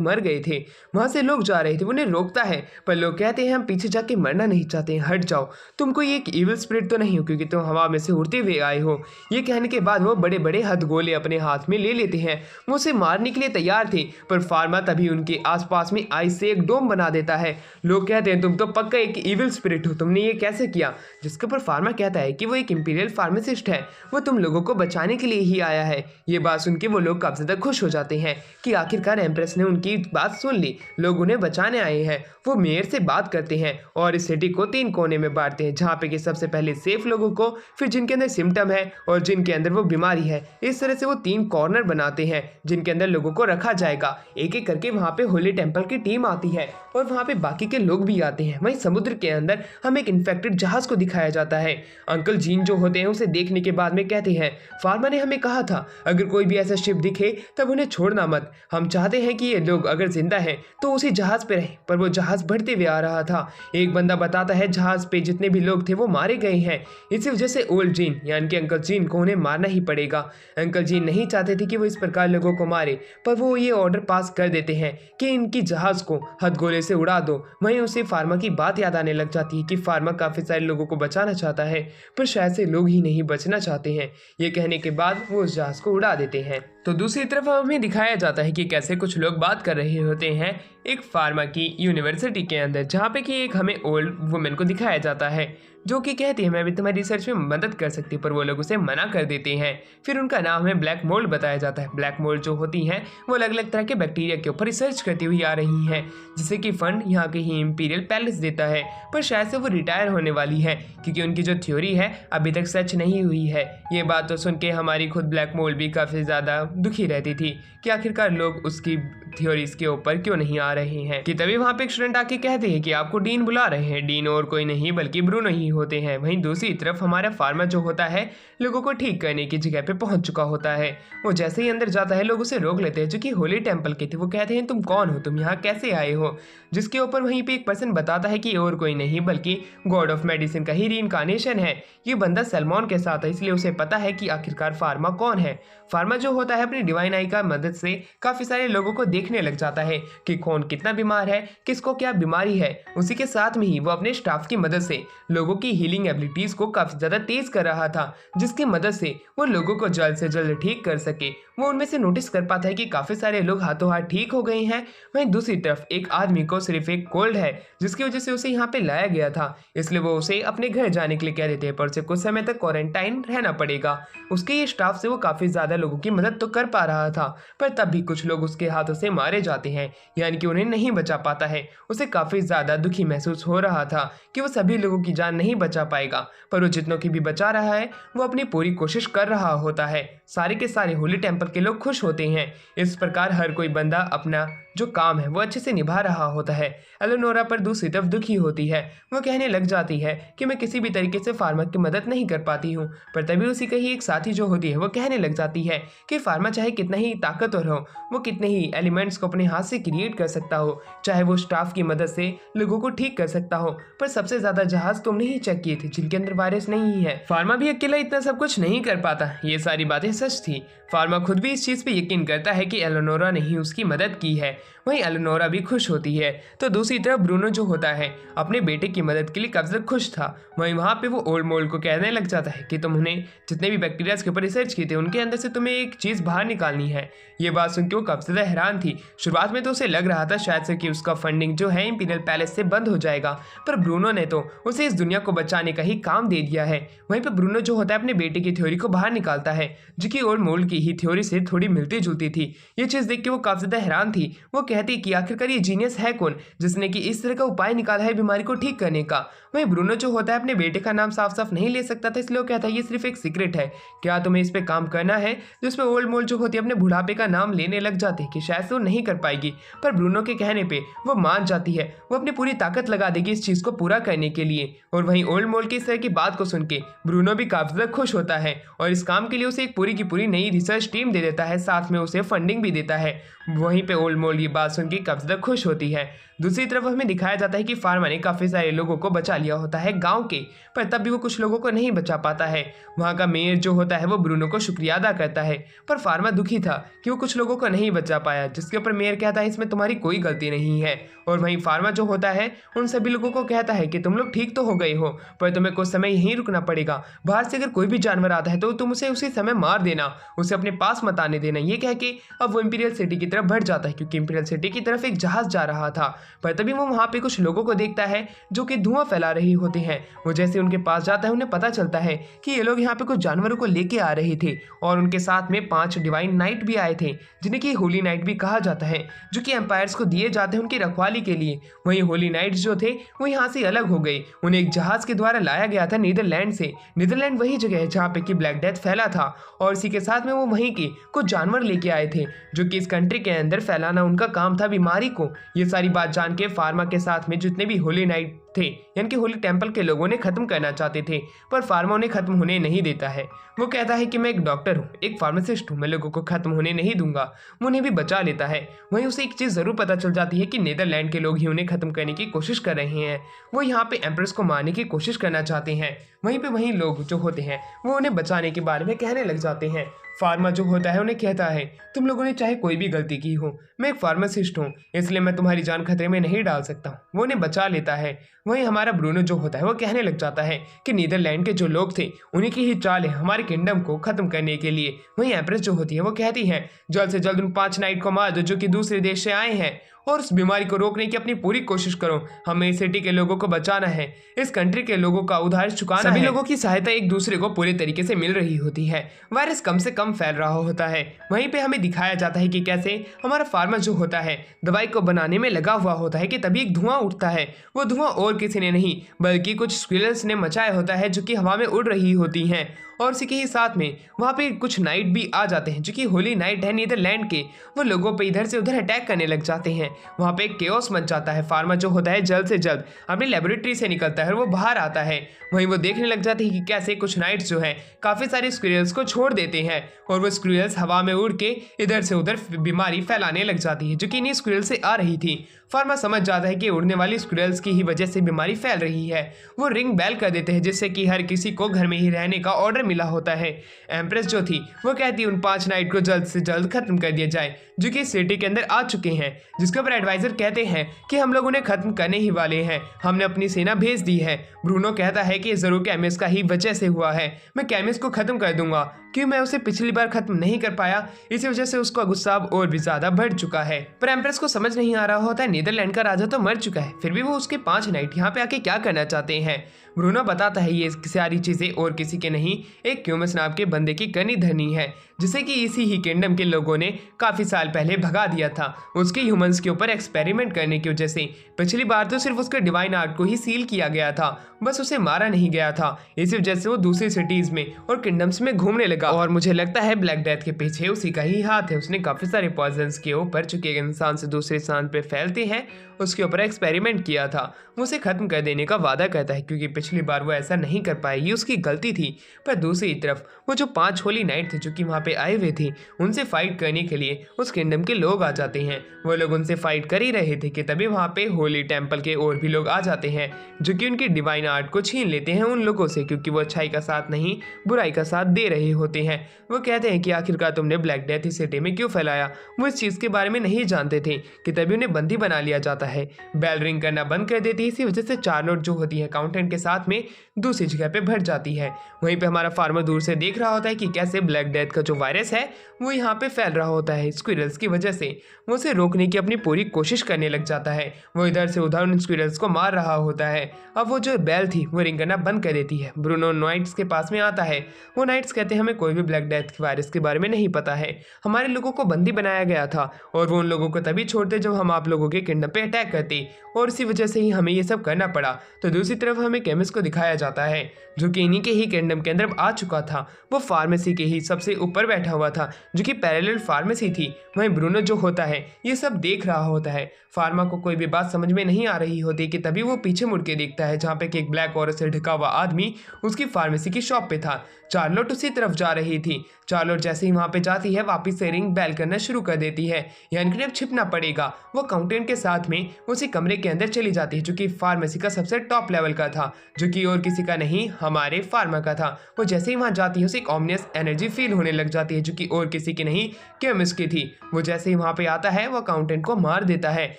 मर गए थे। वहाँ से लोग जा रहे थे, उन्हें रोकता है पर लोग कहते हैं हम पीछे जाके मरना नहीं चाहते, हट जाओ, तुम कोई एक इविल स्पिरिट तो नहीं हो क्योंकि तुम हवा में से उड़ते हुए आए हो। ये कहने के बाद वो बड़े बड़े हथगोले अपने हाथ में ले लेते हैं। वो उसे मारने के लिए तैयार थे, पर फार्मा तभी उनके आसपास में आइस से एक डोम बना देता है। लोग कहते हैं तुम तो पक्का एक इविल स्पिरिट हो, तुमने ये कैसे किया। जिसके ऊपर फार्मा कहता है कि वो एक इंपीरियल फार्मासिस्ट है, वो तुम लोगों को बचाने के लिए ही आया है। ये बात सुन के वो लोग काफी ज्यादा खुश हो जाते हैं कि आखिरकार एम्प्रेस ने उनकी बात सुन ली, लोग उन्हें बचाने आए हैं। वो मेयर से बात करते हैं और इस सिटी को 3 कोने में बांटते हैं, जहाँ पे कि सबसे पहले सेफ लोगों को, फिर जिनके अंदर सिम्टम है और जिनके अंदर वो बीमारी है। इस तरह से वो 3 कॉर्नर बनाते हैं जिनके अंदर लोगों को रखा जाएगा। एक एक करके वहाँ पे होली टेम्पल की टीम आती है और वहाँ पे बाकी के लोग भी आते हैं। वहीं समुद्र के अंदर हमें एक इन्फेक्टेड जहाज को दिखाया जाता है। अंकल जीन जो होते हैं उसे देखने के बाद में कहते हैं, फार्मा ने हमें कहा था अगर कोई भी ऐसा शिप दिखे तब उन्हें छोड़ना मत। हम चाहते हैं कि ये लोग अगर जिंदा हैं तो उसी जहाज पे रहें। पर वो जहाज बढ़ते हुए आ रहा था। एक बंदा बताता है जहाज पे जितने भी लोग थे वो मारे गए हैं। इसी वजह से ओल्ड जीन यानी कि अंकल जीन को उन्हें मारना ही पड़ेगा। अंकल जीन नहीं चाहते थे कि वो इस प्रकार लोगों को मारे, पर वो ये ऑर्डर पास कर देते हैं कि इनकी जहाज को हथगोले से उड़ा दो। वहीं उसे फार्मा की बात याद आने लग जाती है कि फार्मा काफी सारे लोगों को बचाना चाहता है, पर शायद से लोग ही नहीं बचना चाहते हैं। ये कहने के बाद वो उस जहाज को उड़ा देते हैं। तो दूसरी तरफ हमें दिखाया जाता है कि कैसे कुछ लोग बात कर रहे होते हैं एक फार्मा की यूनिवर्सिटी के अंदर, जहाँ पे कि एक हमें ओल्ड वुमेन को दिखाया जाता है जो कि कहती है मैं भी तुम्हारी रिसर्च में मदद कर सकती हूँ, पर वो लोग उसे मना कर देते हैं। फिर उनका नाम है ब्लैक मोल्ड बताया जाता है। ब्लैक मोल्ड जो होती हैं वो अलग अलग तरह के बैक्टीरिया के ऊपर रिसर्च करती हुई आ रही हैं, जिसे कि फंड यहाँ के ही इंपीरियल पैलेस देता है। पर शायद से वो रिटायर होने वाली है क्योंकि उनकी जो थ्योरी है अभी तक सच नहीं हुई है। ये बात तो सुन के हमारी खुद ब्लैक मोल्ड भी काफ़ी ज़्यादा दुखी रहती थी कि आखिरकार लोग उसकी थ्योरीज के ऊपर क्यों नहीं आ रहे हैं। कि तभी वहाँ पे एक स्टूडेंट आके कहते हैं कि आपको डीन बुला रहे हैं। डीन और कोई नहीं बल्कि ब्रूनो ही होते हैं। वहीं दूसरी तरफ हमारा फार्मा जो होता है लोगों को ठीक करने की जगह पे पहुंच चुका होता है। वो जैसे ही अंदर जाता है लोग उसे रोक लेते हैं जो कि होली टेम्पल के थे। वो कहते हैं तुम कौन हो, तुम यहाँ कैसे आए हो? जिसके ऊपर वहीं पे एक पर्सन बताता है कि और कोई नहीं बल्कि गॉड ऑफ मेडिसिन का ही रीइंकार्नेशन है। ये बंदा सलमान के साथ है, इसलिए उसे पता है कि आखिरकार फार्मा कौन है। फार्मा जो होता है अपनी डिवाइन आई का मदद से काफी सारे लोगों को देखने लग जाता है कि कौन कितना बीमार है, किसको क्या बीमारी है। उसी के साथ में ही वो अपने स्टाफ की मदद से लोगों की हीलिंग एबिलिटीज को काफी ज्यादा तेज कर रहा था, जिसकी मदद से वो लोगों को जल्द से जल्द ठीक कर सके। वो उनमें से नोटिस कर पाता है कि काफी सारे लोग हाथों हाथ ठीक हो गए हैं। वहीं दूसरी तरफ एक आदमी को सिर्फ एक कोल्ड है, जिसकी वजह से उसे यहाँ पे लाया गया था, इसलिए वो उसे अपने घर जाने के लिए कह देते हैं, पर उसे कुछ समय तक क्वारंटाइन रहना पड़ेगा। उसके ये स्टाफ से वो काफी ज्यादा लोगों की मदद तो कर पा रहा था, पर तब भी कुछ लोग उसके हाथों से मारे जाते हैं, यानी कि उन्हें नहीं बचा पाता है। उसे काफी ज्यादा दुखी महसूस हो रहा था कि वो सभी लोगों की जान नहीं बचा पाएगा, पर वो जितनों की भी बचा रहा है वो अपनी पूरी कोशिश कर रहा होता है। सारे के सारे होली टेम्पल के लोग खुश होते हैं। इस प्रकार हर कोई बंदा अपना जो काम है वो अच्छे से निभा रहा होता है। एलेनोरा पर दूसरी तरफ दुखी होती है। वो कहने लग जाती है कि मैं किसी भी तरीके से फार्मा की मदद नहीं कर पाती हूँ। पर तभी उसी का ही एक साथी जो होती है वो कहने लग जाती है कि फार्मा चाहे कितना ही ताकतवर हो, वो कितने ही एलिमेंट्स को अपने हाथ से क्रिएट कर सकता हो, चाहे वो स्टाफ की मदद से लोगों को ठीक कर सकता हो, पर सबसे ज्यादा जहाज तुमने ही चेक किए थे जिनके अंदर वायरस नहीं है। फार्मा भी अकेला इतना सब कुछ नहीं कर पाता। ये सारी बातें सच थी। फार्मा खुद भी इस चीज पे यकीन करता है कि एलेनोरा ने ही उसकी मदद की है। वहीं एलेनोरा भी खुश होती है। तो दूसरी तरफ ब्रूनो जो होता है अपने बेटे की मदद के लिए काफी खुश था। वहीं वहाँ पे वो ओल्ड मोल्ड को कहने लग जाता है कि तुमने जितने भी बैक्टीरिया के ऊपर रिसर्च किए थे उनके अंदर से तुम्हें एक चीज बाहर निकालनी है। ये बात सुन के वो काफी ज्यादा हैरान थी। शुरुआत में तो उसे लग रहा था शायद से कि उसका फंडिंग जो है इंपीरियल पैलेस से बंद हो जाएगा, पर ब्रूनो ने तो उसे इस दुनिया को बचाने का ही काम दे दिया है। वहीं पर ब्रूनो जो होता है अपने बेटे की थ्योरी को बाहर निकालता है, जो कि ओल्ड मोल्ड की ही थ्योरी से थोड़ी मिलती जुलती थी। ये चीज देख के वो काफी ज्यादा हैरान थी। वो कहती कि आखिरकार ये जीनियस है कौन जिसने कि इस तरह का उपाय निकाला है बीमारी को ठीक करने का। वहीं ब्रूनो जो होता है अपने बेटे का नाम साफ साफ नहीं ले सकता था, इसलिए वो कहता है ये सिर्फ एक सीक्रेट है, क्या तुम्हें इस पे काम करना है? जिसमें ओल्ड मोल्ड जो होती है अपने बुढ़ापे का नाम लेने लग जाती है कि शायद से वो नहीं कर पाएगी, पर ब्रूनो के कहने पे वो मान जाती है। वो अपनी पूरी ताकत लगा देगी इस चीज को पूरा करने के लिए। और वहीं ओल्ड मोल्ड की इस तरह की बात को सुन के ब्रूनो भी काफी ज्यादा खुश होता है और इस काम के लिए उसे एक पूरी की पूरी नई रिसर्च टीम दे देता है, साथ में उसे फंडिंग भी देता है। वहीं पे ओल्ड मोल्ड ये बात सुन के काफी ज्यादा खुश होती है। दूसरी तरफ हमें दिखाया जाता है कि फार्मा ने काफी सारे लोगों को बचा लिया होता है गांव के, पर तब भी वो कुछ लोगों को नहीं बचा पाता है। वहां का मेयर जो होता है वो ब्रूनो को शुक्रिया अदा करता है, पर फार्मा दुखी था कि वो कुछ लोगों को नहीं बचा पाया, जिसके ऊपर मेयर कहता है इसमें तुम्हारी कोई गलती नहीं है। और वहीं फार्मा जो होता है उन सभी लोगों को कहता है कि तुम लोग ठीक तो हो गए हो, पर तुम्हें कुछ समय यहीं रुकना पड़ेगा। बाहर से अगर कोई भी जानवर आता है तो तुम उसे उसी समय मार देना, उसे अपने पास मत आने देना। ये कह के अब वो इंपीरियल सिटी की तरफ बढ़ जाता है, क्योंकि इंपीरियल सिटी की तरफ एक जहाज जा रहा था। पर तभी वो वहाँ पे कुछ लोगों को देखता है जो कि धुआं फैला रही होते हैं। वो जैसे उनके पास जाता है उन्हें पता चलता है कि ये लोग यहाँ पे कुछ जानवरों को लेके आ रहे थे और उनके साथ में 5 डिवाइन नाइट भी आए थे, जिन्हें कि होली नाइट भी कहा जाता है, जो कि एम्पायर्स को दिए जाते हैं उनकी रखवाली के लिए। वहीं होली नाइट्स जो थे वो यहाँ से अलग हो गए। उन्हें एक जहाज के द्वारा लाया गया था नीदरलैंड से। नीदरलैंड वही जगह है जहाँ पे कि ब्लैक डेथ फैला था और इसी के साथ में वो वहीं के कुछ जानवर लेके आए थे जो कि इस कंट्री के अंदर फैलाना उनका काम था, बीमारी को। ये सारी बात जान के फार्मा के साथ में जितने भी होली नाइट थे यानी कि होली टेम्पल के लोगों ने खत्म करना चाहते थे, पर फार्मा उन्हें खत्म होने नहीं देता है। वो कहता है कि मैं एक डॉक्टर हूँ, एक फार्मासिस्ट हूँ, मैं लोगों को खत्म होने नहीं दूंगा। वो उन्हें भी बचा लेता है। वहीं उसे एक चीज़ ज़रूर पता चल जाती है कि नीदरलैंड के लोग ही उन्हें खत्म करने की कोशिश कर रहे हैं। वो यहाँ पे एम्प्रेस को मारने की कोशिश करना चाहते हैं। वहीं पे वहीं लोग जो होते हैं वो उन्हें बचाने के बारे में कहने लग जाते हैं। फार्मा जो होता है उन्हें कहता है तुम लोगों ने चाहे कोई भी गलती की हो, मैं एक फार्मासिस्ट हूँ, इसलिए मैं तुम्हारी जान खतरे में नहीं डाल सकता हूँ। वो उन्हें बचा लेता है। वहीं हमारा ब्रूनो जो होता है वो कहने लग जाता है कि नीदरलैंड के जो लोग थे उन्हीं की ही चाल है हमारे किंगडम को खत्म करने के लिए। वहीं एम्प्रेस जो होती है वो कहती है जल्द से जल्द उन 5 नाइट को मार दो जो कि दूसरे देश से आए हैं और उस बीमारी को रोकने की अपनी पूरी कोशिश करो। हमें इस सिटी के लोगों को बचाना है, इस कंट्री के लोगों का उधार चुकाना है। सभी लोगों की सहायता एक दूसरे को पूरे तरीके से मिल रही होती है। वायरस कम से कम फैल रहा होता है। वहीं पे हमें दिखाया जाता है कि कैसे हमारा फार्मर जो होता है दवाई को बनाने में लगा हुआ होता है कि तभी एक धुआं उठता है। वो धुआं और किसी ने नहीं बल्कि कुछ स्क्विरल्स ने मचाया होता है जो कि हवा में उड़ रही होती हैं। और इसी के ही साथ में वहाँ पे कुछ नाइट भी आ जाते हैं जो कि होली नाइट है नीदरलैंड के। वो लोगों पे इधर से उधर अटैक करने लग जाते हैं। वहाँ पे एक केओस मच जाता है। फार्मा जो होता है जल्द से जल्द अपनी लेबोरेटरी से निकलता है और वो बाहर आता है। वहीं वो देखने लग जाते हैं कि कैसे कुछ नाइट्स जो है काफ़ी सारे स्क्विरल्स को छोड़ देते हैं और वो स्क्विरल्स हवा में उड़ के इधर से उधर बीमारी फैलाने लग जाती है जो कि इन्हीं स्क्विरल से आ रही थी। फार्मा समझ जाता है कि उड़ने वाली स्क्विरल्स की ही वजह से बीमारी फैल रही है। वो रिंग बेल कर देते हैं जिससे कि हर किसी को घर में ही रहने का ऑर्डर मिला होता है। एम्प्रेस जो थी वो कहती है उन 5 नाइट को जल्द से जल्द खत्म कर दिया जाए जो कि सिटी के अंदर आ चुके हैं, जिसके ऊपर एडवाइजर कहते हैं कि हम लोग उन्हें खत्म करने ही वाले हैं, हमने अपनी सेना भेज दी है। ब्रूनो कहता है कि जरूर कैमिस का ही वजह से हुआ है, मैं कैमिस को खत्म कर दूंगा क्योंकि मैं उसे पिछली बार खत्म नहीं कर पाया, इसी वजह से उसका गुस्सा अब और भी ज्यादा बढ़ चुका है। पर एम्प्रेस को समझ नहीं आ रहा होता है नीदरलैंड का राजा तो मर चुका है, फिर भी वो उसके 5 नाइट यहाँ पे आके क्या करना चाहते हैं। ब्रूनो बताता है ये सारी चीजें और किसी के नहीं एक क्यूमस नाम के बंदे की करनी धरनी है जिसे कि इसी ही किंगडम के लोगों ने काफी साल पहले भगा दिया था उसके ह्यूमंस के ऊपर एक्सपेरिमेंट करने की वजह से। पिछली बार तो सिर्फ उसके डिवाइन आर्ट को ही सील किया गया था, बस उसे मारा नहीं गया था। इसी वजह से वो दूसरी सिटीज में और किंगडम्स में घूमने लगा और मुझे लगता है ब्लैक डेथ के पीछे उसी का ही हाथ है। उसने काफी सारे पॉइजन्स के ऊपर जो कि एक इंसान से दूसरे इंसान पे फैलते हैं उसके ऊपर एक्सपेरिमेंट किया था। वो उसे खत्म कर देने का वादा करता है क्योंकि पिछली बार वो ऐसा नहीं कर पाए, ये उसकी गलती थी। पर दूसरी तरफ वो जो 5 होली नाइट थे जो कि वहाँ पे आए हुए थे उनसे फाइट करने के लिए उस किंगडम के लोग आ जाते हैं। वो लोग उनसे फाइट कर ही रहे थे कि तभी वहाँ पे होली टेम्पल के और भी लोग आ जाते हैं जो कि उनकी डिवाइन आर्ट को छीन लेते हैं उन लोगों से, क्योंकि वो अच्छाई का साथ नहीं बुराई का साथ दे रहे होते हैं। वो कहते हैं कि आखिरकार तुमने ब्लैक डेथ इस सिटी में क्यों फैलाया। वो इस चीज़ के बारे में नहीं जानते थे कि तभी उन्हें बंदी बना लिया जाता है। बेल रिंग करना बंद कर देती है, इसी वजह से चार्लोट जो होती है अकाउंटेंट के साथ में दूसरी जगह पे भट जाती है। वहीं पे हमारा फार्मर दूर से देख रहा होता है कि कैसे ब्लैक डेथ का जो वायरस है वो यहाँ पे फैल रहा होता है स्क्विरल्स की वजह से। वो उसे रोकने की अपनी पूरी कोशिश करने लग जाता है। वो इधर से उधर उन स्क्विरल्स को मार रहा होता है। अब वो जो बेल थी वो रिंग करना बंद कर देती है। ब्रूनो नाइट्स के पास में आता है। वो नाइट्स कहते हैं हमें कोई भी ब्लैक डेथ वायरस के बारे में नहीं पता है, हमारे लोगों को बंदी बनाया गया था और वो उन लोगों को तभी छोड़ते जब हम आप लोगों के किंगडम पे अटैक करते और इसी वजह से ही हमें ये सब करना पड़ा। तो दूसरी तरफ हमें केमिस को दिखाया जाता है जो कि इन्हीं के ही किंगडम के अंदर आ चुका था। वो फार्मेसी के ही सबसे ऊपर बैठा हुआ था जो कि पैरेलल फार्मेसी थी। वहीं ब्रूनो जो होता है ये सब देख रहा होता है। फार्मा को कोई भी बात समझ में नहीं आ रही होती कि तभी वो पीछे मुड़ के देखता है जहाँ पे कि एक ब्लैक औरत से ढका हुआ आदमी उसकी फार्मेसी की शॉप पे था। चार्लोट उसी तरफ जा रही थी। चार्लोट जैसे ही वहाँ पे जाती है वापस से रिंग बेल करना शुरू कर देती है, यानी कि अब छिपना पड़ेगा। वो अकाउंटेंट के साथ में उसी कमरे के अंदर चली जाती है जो कि फार्मेसी का सबसे टॉप लेवल का था, जो कि और किसी का नहीं हमारे फार्मा का था। वो जैसे ही वहाँ जाती है उसे एक ऑमनियस एनर्जी फील होने लग जाती है जो कि और किसी की नहीं केमिस्ट की थी। वो जैसे ही वहाँ पे आता है वो अकाउंटेंट को मार देता है।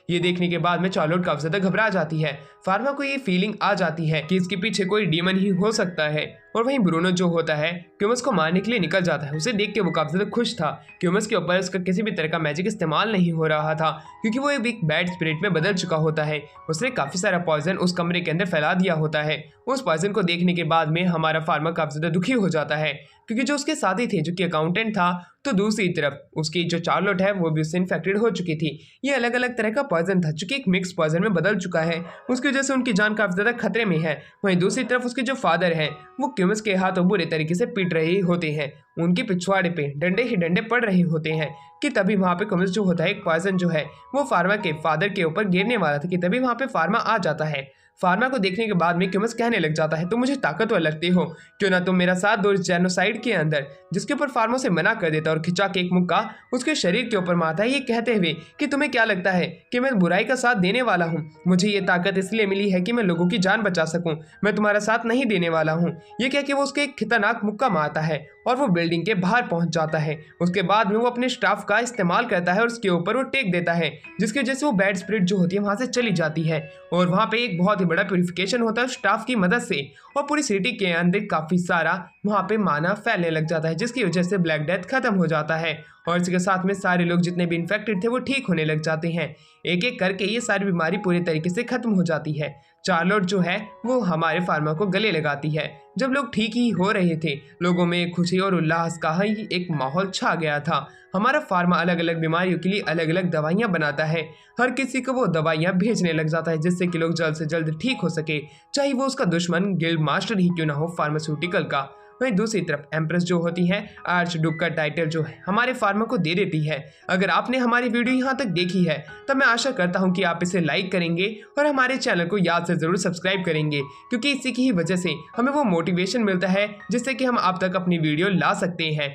ये देखने के बाद में चार्लोट काफी ज्यादा घबरा जाती है। फार्मा को ये फीलिंग आ जाती है कि इसके पीछे कोई डीमन ही हो सकता है। और वहीं ब्रूनो जो होता है क्यूमस को मारने के लिए निकल जाता है। उसे देख के वो काफी ज्यादा खुश था। क्यूमस के ऊपर उसका किसी भी तरह का मैजिक इस्तेमाल नहीं हो रहा था क्योंकि वो एक बैड स्पिरिट में बदल चुका होता है। उसने काफी सारा पॉइजन उस कमरे के अंदर फैला दिया होता है। उस पॉइजन को देखने के बाद में हमारा फार्मा काफी ज्यादा दुखी हो जाता है क्योंकि जो उसके साथी थे जो कि अकाउंटेंट था, तो दूसरी तरफ उसकी जो चार्लोट है वो भी उससे इन्फेक्टेड हो चुकी थी। ये अलग अलग तरह का पॉइजन था जो कि एक मिक्स पॉइजन में बदल चुका है। उसकी वजह से उनकी जान काफी ज्यादा खतरे में है। वहीं दूसरी तरफ उसके जो फादर हैं वो क्यूमस के हाथों बुरे तरीके से पीट रहे होते हैं। उनके पिछवाड़े पे डंडे ही डंडे पड़ रहे होते हैं कि तभी वहां पे क्यूमस जो होता है एक पॉइजन जो है वो फार्मा के फादर के ऊपर गिरने वाला था कि तभी वहां पे फार्मा आ जाता है। फार्मा को देखने के बाद में क्यूमस कहने लग जाता है, तुम मुझे ताकतवर लगती हो, क्यों ना तुम मेरा साथ दो इस जेनोसाइड के अंदर। जिसके ऊपर फार्मा से मना कर देता और खिंचा के एक मुक्का उसके शरीर के ऊपर मारता है, ये कहते हुए कि तुम्हें क्या लगता है कि मैं बुराई का साथ देने वाला हूँ। मुझे ये ताकत इसलिए मिली है कि मैं लोगों की जान बचा सकूं, मैं तुम्हारा साथ नहीं देने वाला हूँ। ये कह के वो उसके एक खतरनाक मुक्का मारता है और वो बिल्डिंग के बाहर पहुंच जाता है। उसके बाद में वो अपने स्टाफ का इस्तेमाल करता है और उसके ऊपर वो टेक देता है, जिसकी वजह से वो बैड स्पिरिट जो होती है वहां से चली जाती है। और वहां पे एक बहुत ही बड़ा प्यूरिफिकेशन होता है स्टाफ की मदद से और पूरी सिटी के अंदर काफी सारा वहां पे माना फैलने लग जाता है, जिसकी वजह से ब्लैक डेथ खत्म हो जाता है और इसके साथ में सारे लोग जितने भी इन्फेक्टेड थे वो ठीक होने लग जाते हैं। एक एक करके ये सारी बीमारी पूरी तरीके से खत्म हो जाती है। चार्लोट जो है वो हमारे फार्मा को गले लगाती है। जब लोग ठीक ही हो रहे थे, लोगों में खुशी और उल्लास का ही एक माहौल छा गया था। हमारा फार्मा अलग अलग बीमारियों के लिए अलग अलग दवाइयाँ बनाता है। हर किसी को वो दवाइयाँ भेजने लग जाता है जिससे कि लोग जल्द से जल्द ठीक हो सके, चाहे वो उसका दुश्मन गिल्ड मास्टर ही क्यों ना हो फार्मास्यूटिकल का। वहीं दूसरी तरफ एम्प्रेस जो होती है आर्च डुक का टाइटल जो है हमारे फार्मा को दे देती है। अगर आपने हमारी वीडियो यहाँ तक देखी है तब मैं आशा करता हूँ कि आप इसे लाइक करेंगे और हमारे चैनल को याद से ज़रूर सब्सक्राइब करेंगे, क्योंकि इसी की ही वजह से हमें वो मोटिवेशन मिलता है जिससे कि हम आप तक अपनी वीडियो ला सकते हैं।